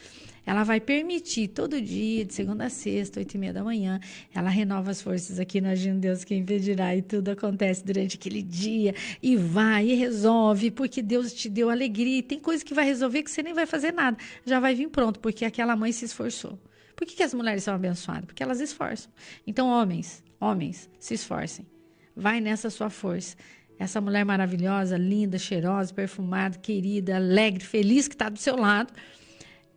Ela vai permitir todo dia, de segunda a sexta, 8:30 da manhã, ela renova as forças aqui no Agindo Deus Quem Impedirá, e tudo acontece durante aquele dia, e vai, e resolve, porque Deus te deu alegria, e tem coisa que vai resolver que você nem vai fazer nada, já vai vir pronto, porque aquela mãe se esforçou. Por que as mulheres são abençoadas? Porque elas esforçam. Então, homens, se esforcem. Vai nessa sua força. Essa mulher maravilhosa, linda, cheirosa, perfumada, querida, alegre, feliz que está do seu lado,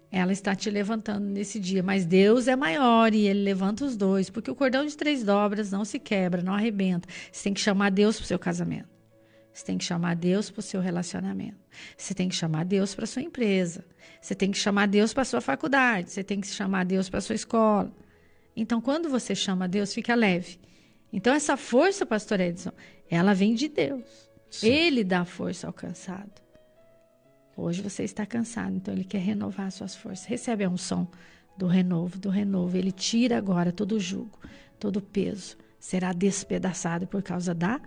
ela está te levantando nesse dia. Mas Deus é maior e Ele levanta os dois, porque o cordão de 3 dobras não se quebra, não arrebenta. Você tem que chamar Deus para o seu casamento. Você tem que chamar Deus para o seu relacionamento. Você tem que chamar Deus para a sua empresa. Você tem que chamar Deus para a sua faculdade. Você tem que chamar Deus para a sua escola. Então, quando você chama Deus, fica leve. Então, essa força, pastor Edson, ela vem de Deus. Sim. Ele dá força ao cansado. Hoje você está cansado, então Ele quer renovar as suas forças. Recebe a unção do renovo. Ele tira agora todo o jugo, todo o peso. Será despedaçado por causa da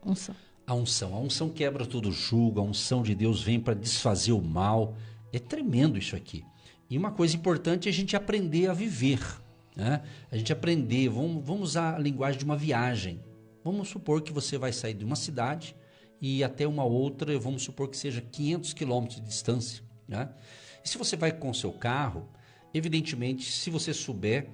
unção. A unção quebra todo o jugo, a unção de Deus vem para desfazer o mal. É tremendo isso aqui. E uma coisa importante é a gente aprender a viver, né? A gente aprender, vamos usar a linguagem de uma viagem. Vamos supor que você vai sair de uma cidade e até uma outra, vamos supor que seja 500 quilômetros de distância, né? E se você vai com o seu carro, evidentemente, se você souber,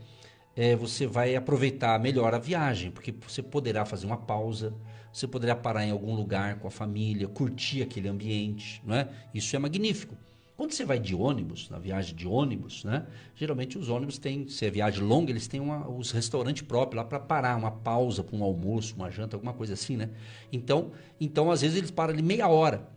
você vai aproveitar melhor a viagem, porque você poderá fazer uma pausa, você poderá parar em algum lugar com a família, curtir aquele ambiente, não é? Isso é magnífico. Quando você vai de ônibus, na viagem de ônibus, né? Geralmente os ônibus têm, se é viagem longa, eles têm os restaurantes próprios lá para parar, uma pausa para um almoço, uma janta, alguma coisa assim, né? Então às vezes eles param ali meia hora.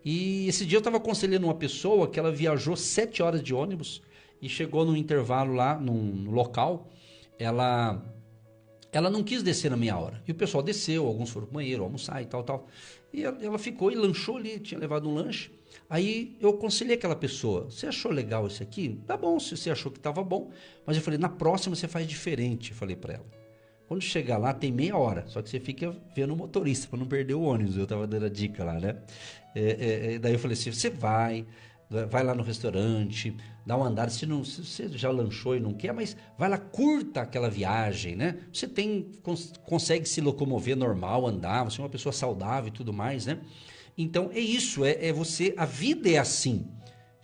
E esse dia eu estava aconselhando uma pessoa que ela viajou 7 horas de ônibus e chegou no intervalo lá, no local, ela não quis descer na meia hora. E o pessoal desceu, alguns foram pro banheiro, almoçar e tal. E ela ficou e lanchou ali, tinha levado um lanche. Aí eu aconselhei aquela pessoa, você achou legal isso aqui? Tá bom, se você achou que estava bom. Mas eu falei, na próxima você faz diferente, eu falei para ela. Quando chegar lá tem meia hora, só que você fica vendo o motorista para não perder o ônibus. Eu tava dando a dica lá, né? Daí eu falei assim, você vai lá no restaurante, dá uma andada, se você já lanchou e não quer, mas vai lá, curta aquela viagem, né? Você consegue se locomover normal, andar, você é uma pessoa saudável e tudo mais, né? Então é isso, a vida é assim.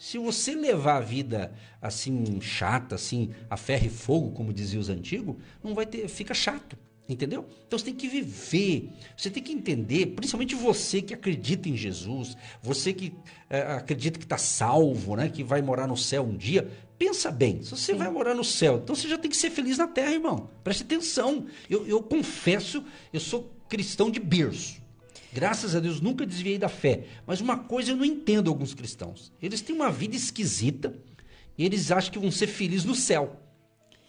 Se você levar a vida assim, chata, assim, a ferro e fogo, como diziam os antigos, não vai ter, fica chato. Entendeu? Então você tem que viver, você tem que entender, principalmente você que acredita em Jesus, você que acredita que está salvo, né? Que vai morar no céu um dia. Pensa bem, se você vai morar no céu, então você já tem que ser feliz na terra, irmão. Preste atenção. Eu confesso, eu sou cristão de berço. Graças a Deus nunca desviei da fé. Mas uma coisa eu não entendo alguns cristãos. Eles têm uma vida esquisita e eles acham que vão ser felizes no céu.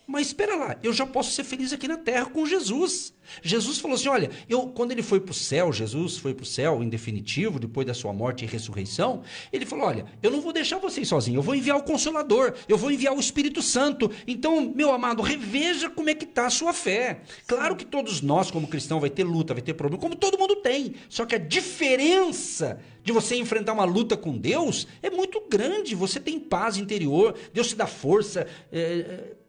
Mas espera lá, eu já posso ser feliz aqui na terra com Jesus. Jesus falou assim, olha, quando ele foi para o céu, Jesus foi para o céu em definitivo, depois da sua morte e ressurreição, ele falou, olha, eu não vou deixar vocês sozinhos, eu vou enviar o Consolador, eu vou enviar o Espírito Santo. Então, meu amado, reveja como é que está a sua fé. Claro que todos nós, como cristãos, vai ter luta, vai ter problema, como todo mundo tem. Só que a diferença de você enfrentar uma luta com Deus é muito grande. Você tem paz interior, Deus te dá força,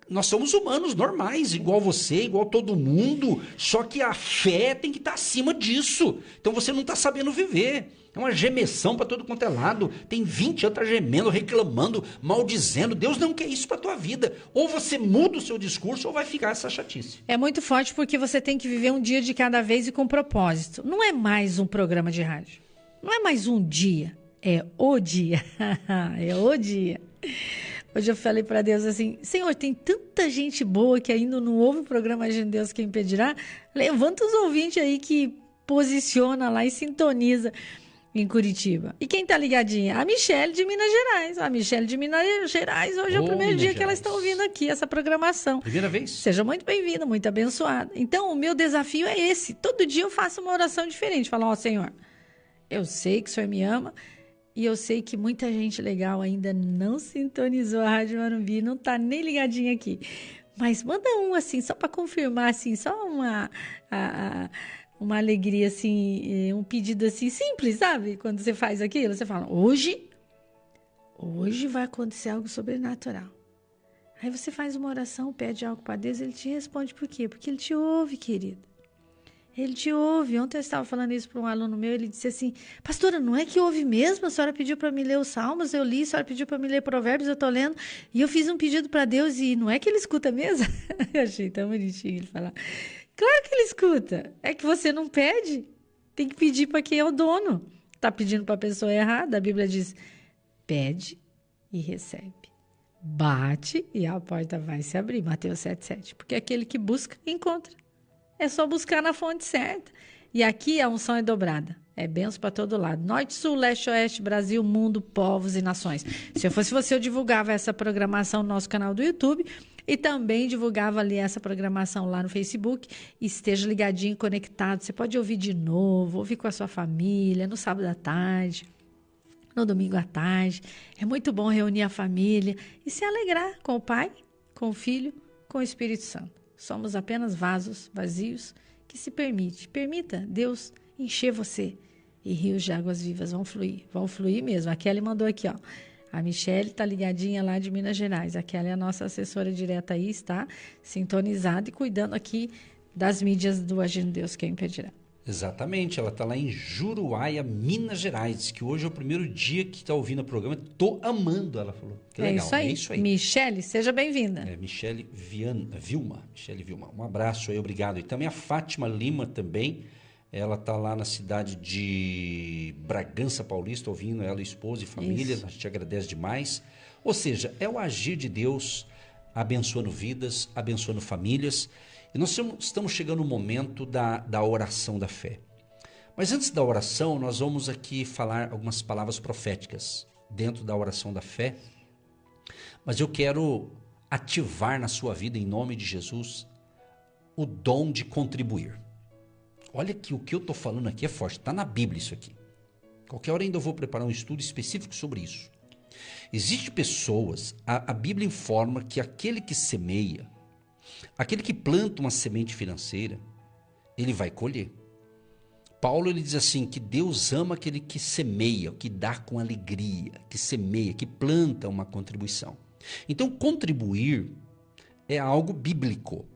nós somos humanos normais, igual você, igual todo mundo, só que a fé tem que estar acima disso. Então você não está sabendo viver. É uma gemessão para todo quanto é lado. Tem 20 anos gemendo, reclamando, maldizendo. Deus não quer isso para a tua vida. Ou você muda o seu discurso ou vai ficar essa chatice. É muito forte porque você tem que viver um dia de cada vez e com propósito. Não é mais um programa de rádio. Não é mais um dia. É o dia. É o dia. Hoje eu falei para Deus assim, Senhor, tem tanta gente boa que ainda não ouve o programa de Deus Quem Impedirá. Levanta os ouvintes aí que posiciona lá e sintoniza em Curitiba. E quem tá ligadinha? A Michele de Minas Gerais. A Michele de Minas Gerais, hoje é o primeiro dia que ela está ouvindo aqui essa programação. Primeira vez? Seja muito bem-vinda, muito abençoada. Então, o meu desafio é esse. Todo dia eu faço uma oração diferente. Falo, ó, Senhor, eu sei que o Senhor me ama. E eu sei que muita gente legal ainda não sintonizou a Rádio Morumbi, não tá nem ligadinha aqui. Mas manda um, assim, só para confirmar, assim, só uma alegria, assim, um pedido, assim, simples, sabe? Quando você faz aquilo, você fala, hoje vai acontecer algo sobrenatural. Aí você faz uma oração, pede algo para Deus, ele te responde por quê? Porque ele te ouve, querido. Ele te ouve. Ontem eu estava falando isso para um aluno meu, ele disse assim, pastora, não é que ouve mesmo? A senhora pediu para me ler os Salmos, eu li, a senhora pediu para me ler Provérbios, eu estou lendo, e eu fiz um pedido para Deus e não é que ele escuta mesmo? Eu achei tão bonitinho ele falar. Claro que ele escuta, é que você não pede, tem que pedir para quem é o dono. Está pedindo para a pessoa errada, a Bíblia diz, pede e recebe. Bate e a porta vai se abrir, Mateus 7,7, porque aquele que busca, encontra. É só buscar na fonte certa. E aqui a unção é dobrada. É benção para todo lado. Norte, sul, leste, oeste, Brasil, mundo, povos e nações. Se eu fosse você, eu divulgava essa programação no nosso canal do YouTube e também divulgava ali essa programação lá no Facebook. Esteja ligadinho, conectado. Você pode ouvir de novo, ouvir com a sua família, no sábado à tarde, no domingo à tarde. É muito bom reunir a família e se alegrar com o Pai, com o Filho, com o Espírito Santo. Somos apenas vasos vazios que se permita Deus encher você e rios de águas vivas vão fluir mesmo. A Kelly mandou aqui, ó. A Michele está ligadinha lá de Minas Gerais. A Kelly é a nossa assessora direta aí, está sintonizada e cuidando aqui das mídias do Agindo Deus Quem Impedirá. Exatamente, ela está lá em Juruáia, Minas Gerais, que hoje é o primeiro dia que está ouvindo o programa. Tô amando, ela falou. Que legal, isso aí. É isso aí. Michele, seja bem-vinda. Michele Vilma. Um abraço aí, obrigado. E também a Fátima Lima também, ela está lá na cidade de Bragança Paulista, ouvindo ela, esposa e família. Isso. A gente agradece demais. Ou seja, é o agir de Deus abençoando vidas, abençoando famílias. E nós estamos chegando no momento da oração da fé. Mas antes da oração, nós vamos aqui falar algumas palavras proféticas dentro da oração da fé. Mas eu quero ativar na sua vida, em nome de Jesus, o dom de contribuir. Olha que o que eu estou falando aqui é forte, está na Bíblia isso aqui. Qualquer hora ainda eu vou preparar um estudo específico sobre isso. Existem pessoas, a Bíblia informa que aquele que semeia, aquele que planta uma semente financeira, ele vai colher. Paulo ele diz assim, que Deus ama aquele que semeia, que dá com alegria, que semeia, que planta uma contribuição. Então, contribuir é algo bíblico.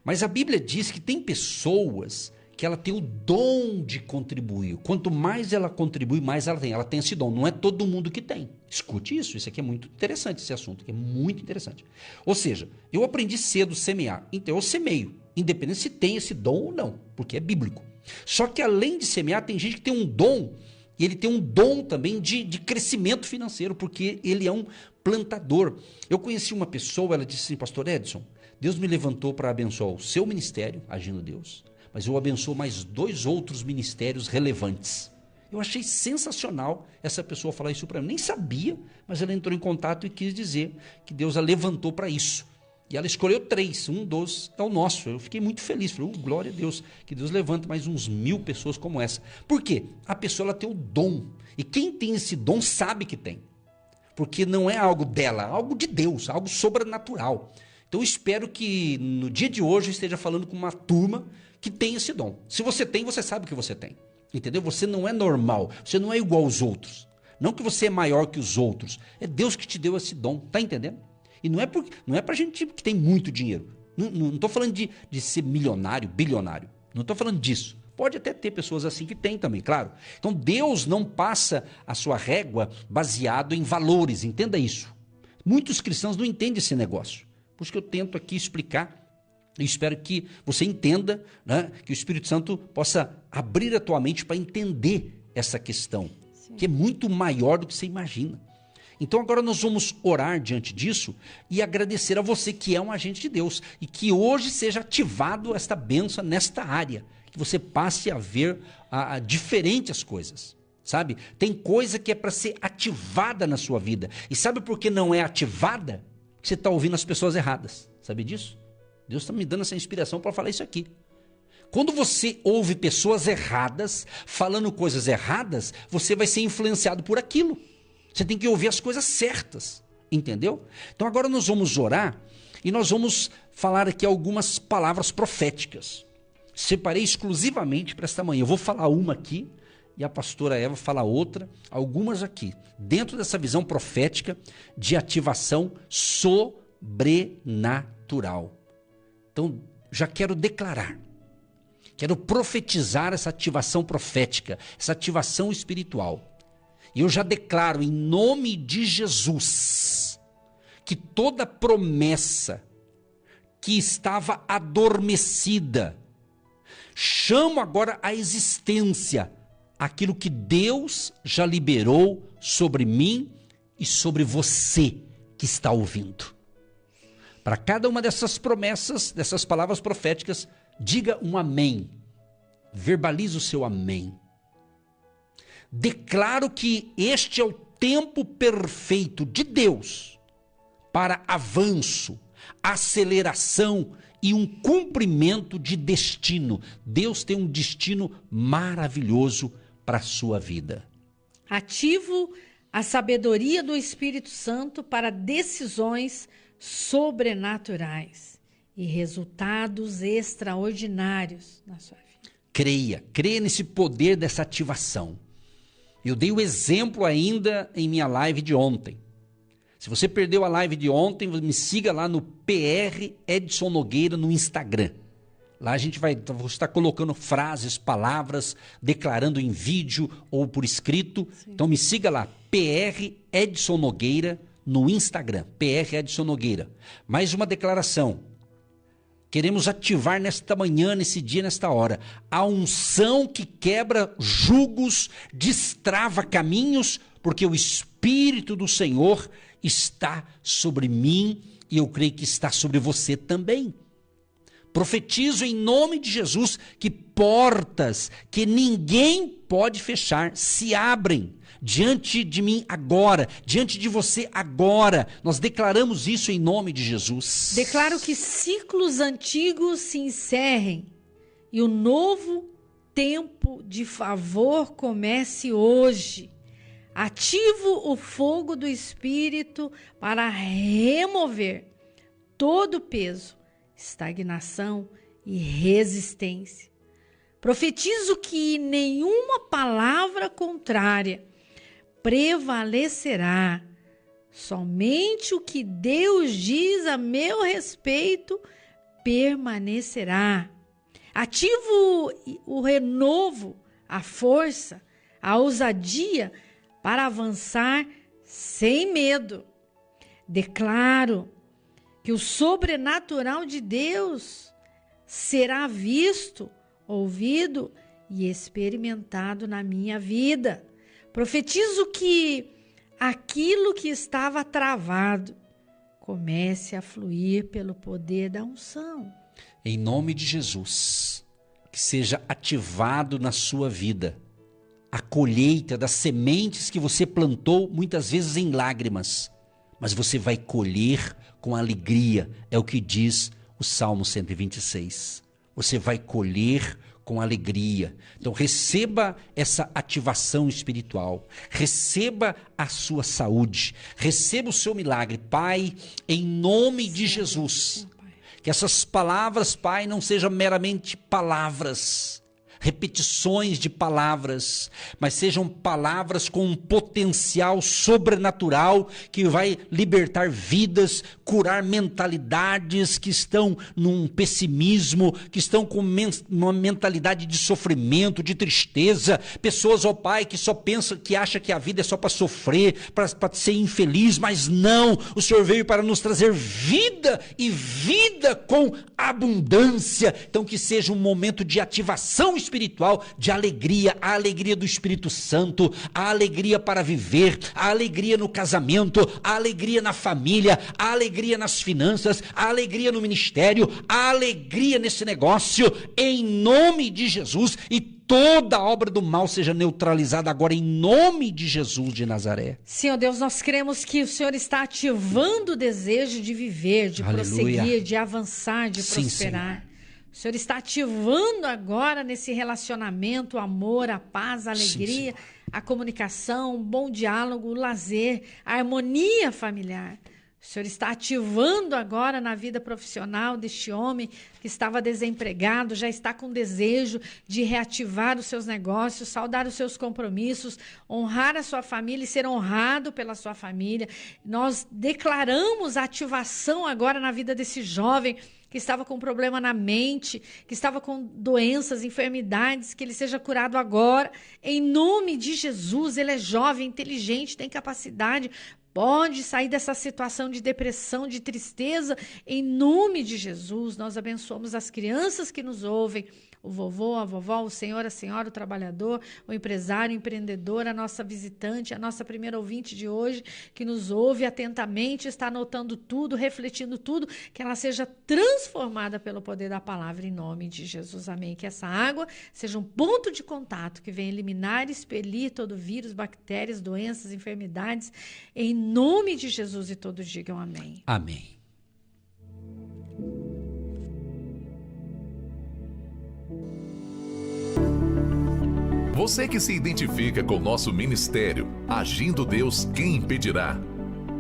Mas a Bíblia diz que tem pessoas que ela tem o dom de contribuir. Quanto mais ela contribui, mais ela tem. Ela tem esse dom. Não é todo mundo que tem. Escute isso. Isso aqui é muito interessante, esse assunto. É muito interessante. Ou seja, eu aprendi cedo a semear. Então eu semeio, independente se tem esse dom ou não, porque é bíblico. Só que além de semear, tem gente que tem um dom, e ele tem um dom também de crescimento financeiro, porque ele é um plantador. Eu conheci uma pessoa, ela disse assim, pastor Edson, Deus me levantou para abençoar o seu ministério, agindo Deus, mas eu abençoo mais 2 outros ministérios relevantes. Eu achei sensacional essa pessoa falar isso para mim. Nem sabia, mas ela entrou em contato e quis dizer que Deus a levantou para isso. E ela escolheu 3, um dos é o nosso. Eu fiquei muito feliz, falei, glória a Deus, que Deus levanta mais uns 1000 pessoas como essa. Por quê? A pessoa ela tem o dom. E quem tem esse dom sabe que tem. Porque não é algo dela, é algo de Deus, algo sobrenatural. Então eu espero que no dia de hoje eu esteja falando com uma turma que tem esse dom. Se você tem, você sabe que você tem. Entendeu? Você não é normal, você não é igual aos outros. Não que você é maior que os outros. É Deus que te deu esse dom, tá entendendo? E não é pra gente que tem muito dinheiro. Não estou falando de ser milionário, bilionário. Não estou falando disso. Pode até ter pessoas assim que tem também, claro. Então Deus não passa a sua régua baseado em valores, entenda isso. Muitos cristãos não entendem esse negócio. Por isso que eu tento aqui explicar. Eu espero que você entenda, né, que o Espírito Santo possa abrir a tua mente para entender essa questão, sim, que é muito maior do que você imagina. Então agora nós vamos orar diante disso e agradecer a você que é um agente de Deus e que hoje seja ativado esta bênção nesta área, que você passe a ver diferente as coisas, sabe? Tem coisa que é para ser ativada na sua vida. E sabe por que não é ativada? Porque você está ouvindo as pessoas erradas, sabe disso? Deus está me dando essa inspiração para falar isso aqui. Quando você ouve pessoas erradas, falando coisas erradas, você vai ser influenciado por aquilo. Você tem que ouvir as coisas certas, entendeu? Então agora nós vamos orar e nós vamos falar aqui algumas palavras proféticas. Separei exclusivamente para esta manhã. Eu vou falar uma aqui e a pastora Eva fala outra, algumas aqui, dentro dessa visão profética de ativação sobrenatural. Então, já quero declarar, quero profetizar essa ativação profética, essa ativação espiritual. E eu já declaro em nome de Jesus que toda promessa que estava adormecida, chamo agora à existência aquilo que Deus já liberou sobre mim e sobre você que está ouvindo. Para cada uma dessas promessas, dessas palavras proféticas, diga um amém. Verbalize o seu amém. Declaro que este é o tempo perfeito de Deus para avanço, aceleração e um cumprimento de destino. Deus tem um destino maravilhoso para a sua vida. Ativo a sabedoria do Espírito Santo para decisões sobrenaturais e resultados extraordinários na sua vida. Creia nesse poder dessa ativação. Eu dei o exemplo ainda em minha live de ontem. Se você perdeu a live de ontem, me siga lá no PR Edson Nogueira no Instagram. Lá a gente vai estar colocando frases, palavras, declarando em vídeo ou por escrito. Sim. Então me siga lá, PR Edson Nogueira no Instagram, PR Edson Nogueira. Mais uma declaração. Queremos ativar nesta manhã, nesse dia, nesta hora, a unção que quebra jugos, destrava caminhos, porque o Espírito do Senhor está sobre mim e eu creio que está sobre você também. Profetizo em nome de Jesus que portas que ninguém pode fechar se abrem diante de mim agora, diante de você agora. Nós declaramos isso em nome de Jesus. Declaro que ciclos antigos se encerrem e o novo tempo de favor comece hoje. Ativo o fogo do Espírito para remover todo o peso, estagnação e resistência. Profetizo que nenhuma palavra contrária prevalecerá. Somente o que Deus diz a meu respeito permanecerá. Ativo o renovo, a força, a ousadia para avançar sem medo. Declaro que o sobrenatural de Deus será visto, ouvido e experimentado na minha vida. Profetizo que aquilo que estava travado comece a fluir pelo poder da unção. Em nome de Jesus, que seja ativado na sua vida a colheita das sementes que você plantou, muitas vezes em lágrimas, mas você vai colher com alegria, é o que diz o Salmo 126. Você vai colher com alegria. Então receba essa ativação espiritual, receba a sua saúde, receba o seu milagre, Pai, em nome de Jesus. Que essas palavras, Pai, não sejam meramente palavras, repetições de palavras, mas sejam palavras com um potencial sobrenatural que vai libertar vidas, curar mentalidades que estão num pessimismo, que estão com uma mentalidade de sofrimento, de tristeza, pessoas, ó Pai, que só pensam, que acham que a vida é só para sofrer, para ser infeliz, mas não, o Senhor veio para nos trazer vida e vida com abundância. Então que seja um momento de ativação espiritual, de alegria, a alegria do Espírito Santo, a alegria para viver, a alegria no casamento, a alegria na família, a alegria nas finanças, a alegria no ministério, a alegria nesse negócio, em nome de Jesus, e toda obra do mal seja neutralizada agora em nome de Jesus de Nazaré. Senhor Deus, nós cremos que o Senhor está ativando o desejo de viver, de Aleluia. prosseguir, de avançar, de Sim, prosperar. Senhor. O Senhor está ativando agora nesse relacionamento o amor, a paz, a alegria, Sim, a comunicação, o bom diálogo, o lazer, a harmonia familiar. O Senhor está ativando agora na vida profissional deste homem que estava desempregado, já está com desejo de reativar os seus negócios, saudar os seus compromissos, honrar a sua família e ser honrado pela sua família. Nós declaramos a ativação agora na vida desse jovem que estava com problema na mente, que estava com doenças, enfermidades, que ele seja curado agora. Em nome de Jesus, ele é jovem, inteligente, tem capacidade, pode sair dessa situação de depressão, de tristeza. Em nome de Jesus, nós abençoamos as crianças que nos ouvem, o vovô, a vovó, o senhor, a senhora, o trabalhador, o empresário, o empreendedor, a nossa visitante, a nossa primeira ouvinte de hoje, que nos ouve atentamente, está anotando tudo, refletindo tudo, que ela seja transformada pelo poder da palavra, em nome de Jesus. Amém. Que essa água seja um ponto de contato que venha eliminar e expelir todo vírus, bactérias, doenças, enfermidades, em nome de Jesus, e todos digam amém. Amém. Você que se identifica com o nosso ministério, Agindo Deus, quem impedirá?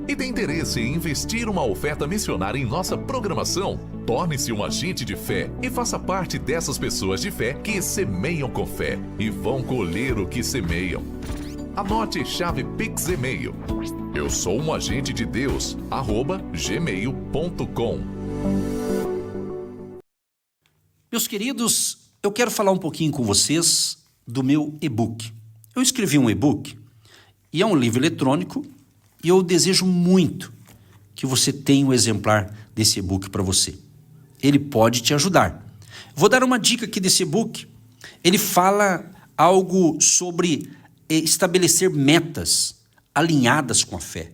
E tem interesse em investir uma oferta missionária em nossa programação? Torne-se um agente de fé e faça parte dessas pessoas de fé que semeiam com fé e vão colher o que semeiam. Anote chave Pix e-mail. Eu sou um agente de Deus, @gmail.com. Meus queridos, eu quero falar um pouquinho com vocês do meu e-book. Eu escrevi um e-book e é um livro eletrônico e eu desejo muito que você tenha um exemplar desse e-book para você. Ele pode te ajudar. Vou dar uma dica aqui desse e-book. Ele fala algo sobre estabelecer metas alinhadas com a fé.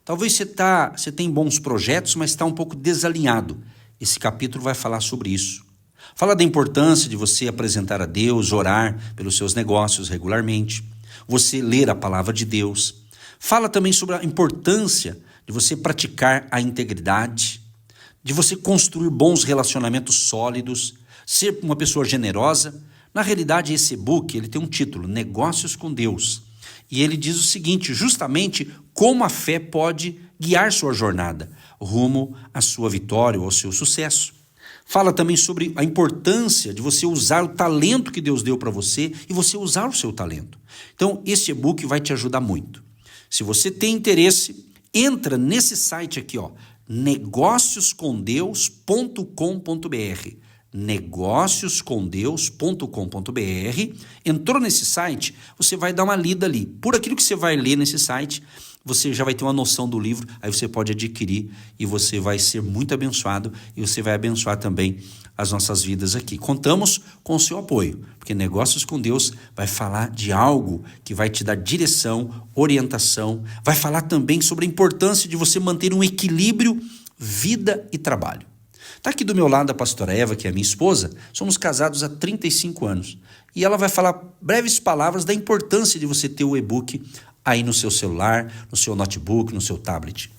Talvez você tenha bons projetos, mas está um pouco desalinhado. Esse capítulo vai falar sobre isso. Fala da importância de você apresentar a Deus, orar pelos seus negócios regularmente, você ler a palavra de Deus. Fala também sobre a importância de você praticar a integridade, de você construir bons relacionamentos sólidos, ser uma pessoa generosa. Na realidade, esse e-book ele tem um título, Negócios com Deus. E ele diz o seguinte, justamente como a fé pode guiar sua jornada rumo à sua vitória ou ao seu sucesso. Fala também sobre a importância de você usar o talento que Deus deu para você e você usar o seu talento. Então, esse e-book vai te ajudar muito. Se você tem interesse, entra nesse site aqui, negócioscomdeus.com.br. negócioscomdeus.com.br. Entrou nesse site, você vai dar uma lida ali. Por aquilo que você vai ler nesse site, você já vai ter uma noção do livro, aí você pode adquirir e você vai ser muito abençoado e você vai abençoar também as nossas vidas aqui. Contamos com o seu apoio, porque Negócios com Deus vai falar de algo que vai te dar direção, orientação, vai falar também sobre a importância de você manter um equilíbrio vida e trabalho. Está aqui do meu lado a pastora Eva, que é minha esposa, somos casados há 35 anos e ela vai falar breves palavras da importância de você ter o e-book aí no seu celular, no seu notebook, no seu tablet.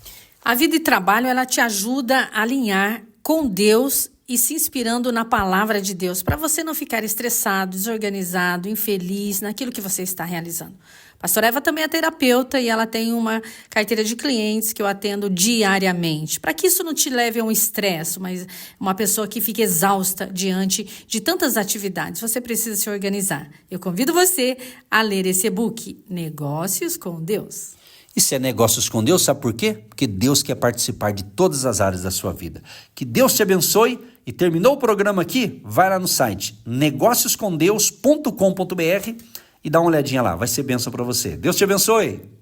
A vida e trabalho, ela te ajuda a alinhar com Deus e se inspirando na palavra de Deus, para você não ficar estressado, desorganizado, infeliz naquilo que você está realizando. Pastora Eva também é terapeuta e ela tem uma carteira de clientes que eu atendo diariamente, para que isso não te leve a um estresse, mas uma pessoa que fique exausta diante de tantas atividades. Você precisa se organizar. Eu convido você a ler esse e-book, Negócios com Deus. Isso é Negócios com Deus, sabe por quê? Porque Deus quer participar de todas as áreas da sua vida. Que Deus te abençoe e terminou o programa aqui? Vai lá no site negócioscomdeus.com.br e dá uma olhadinha lá, vai ser bênção para você. Deus te abençoe!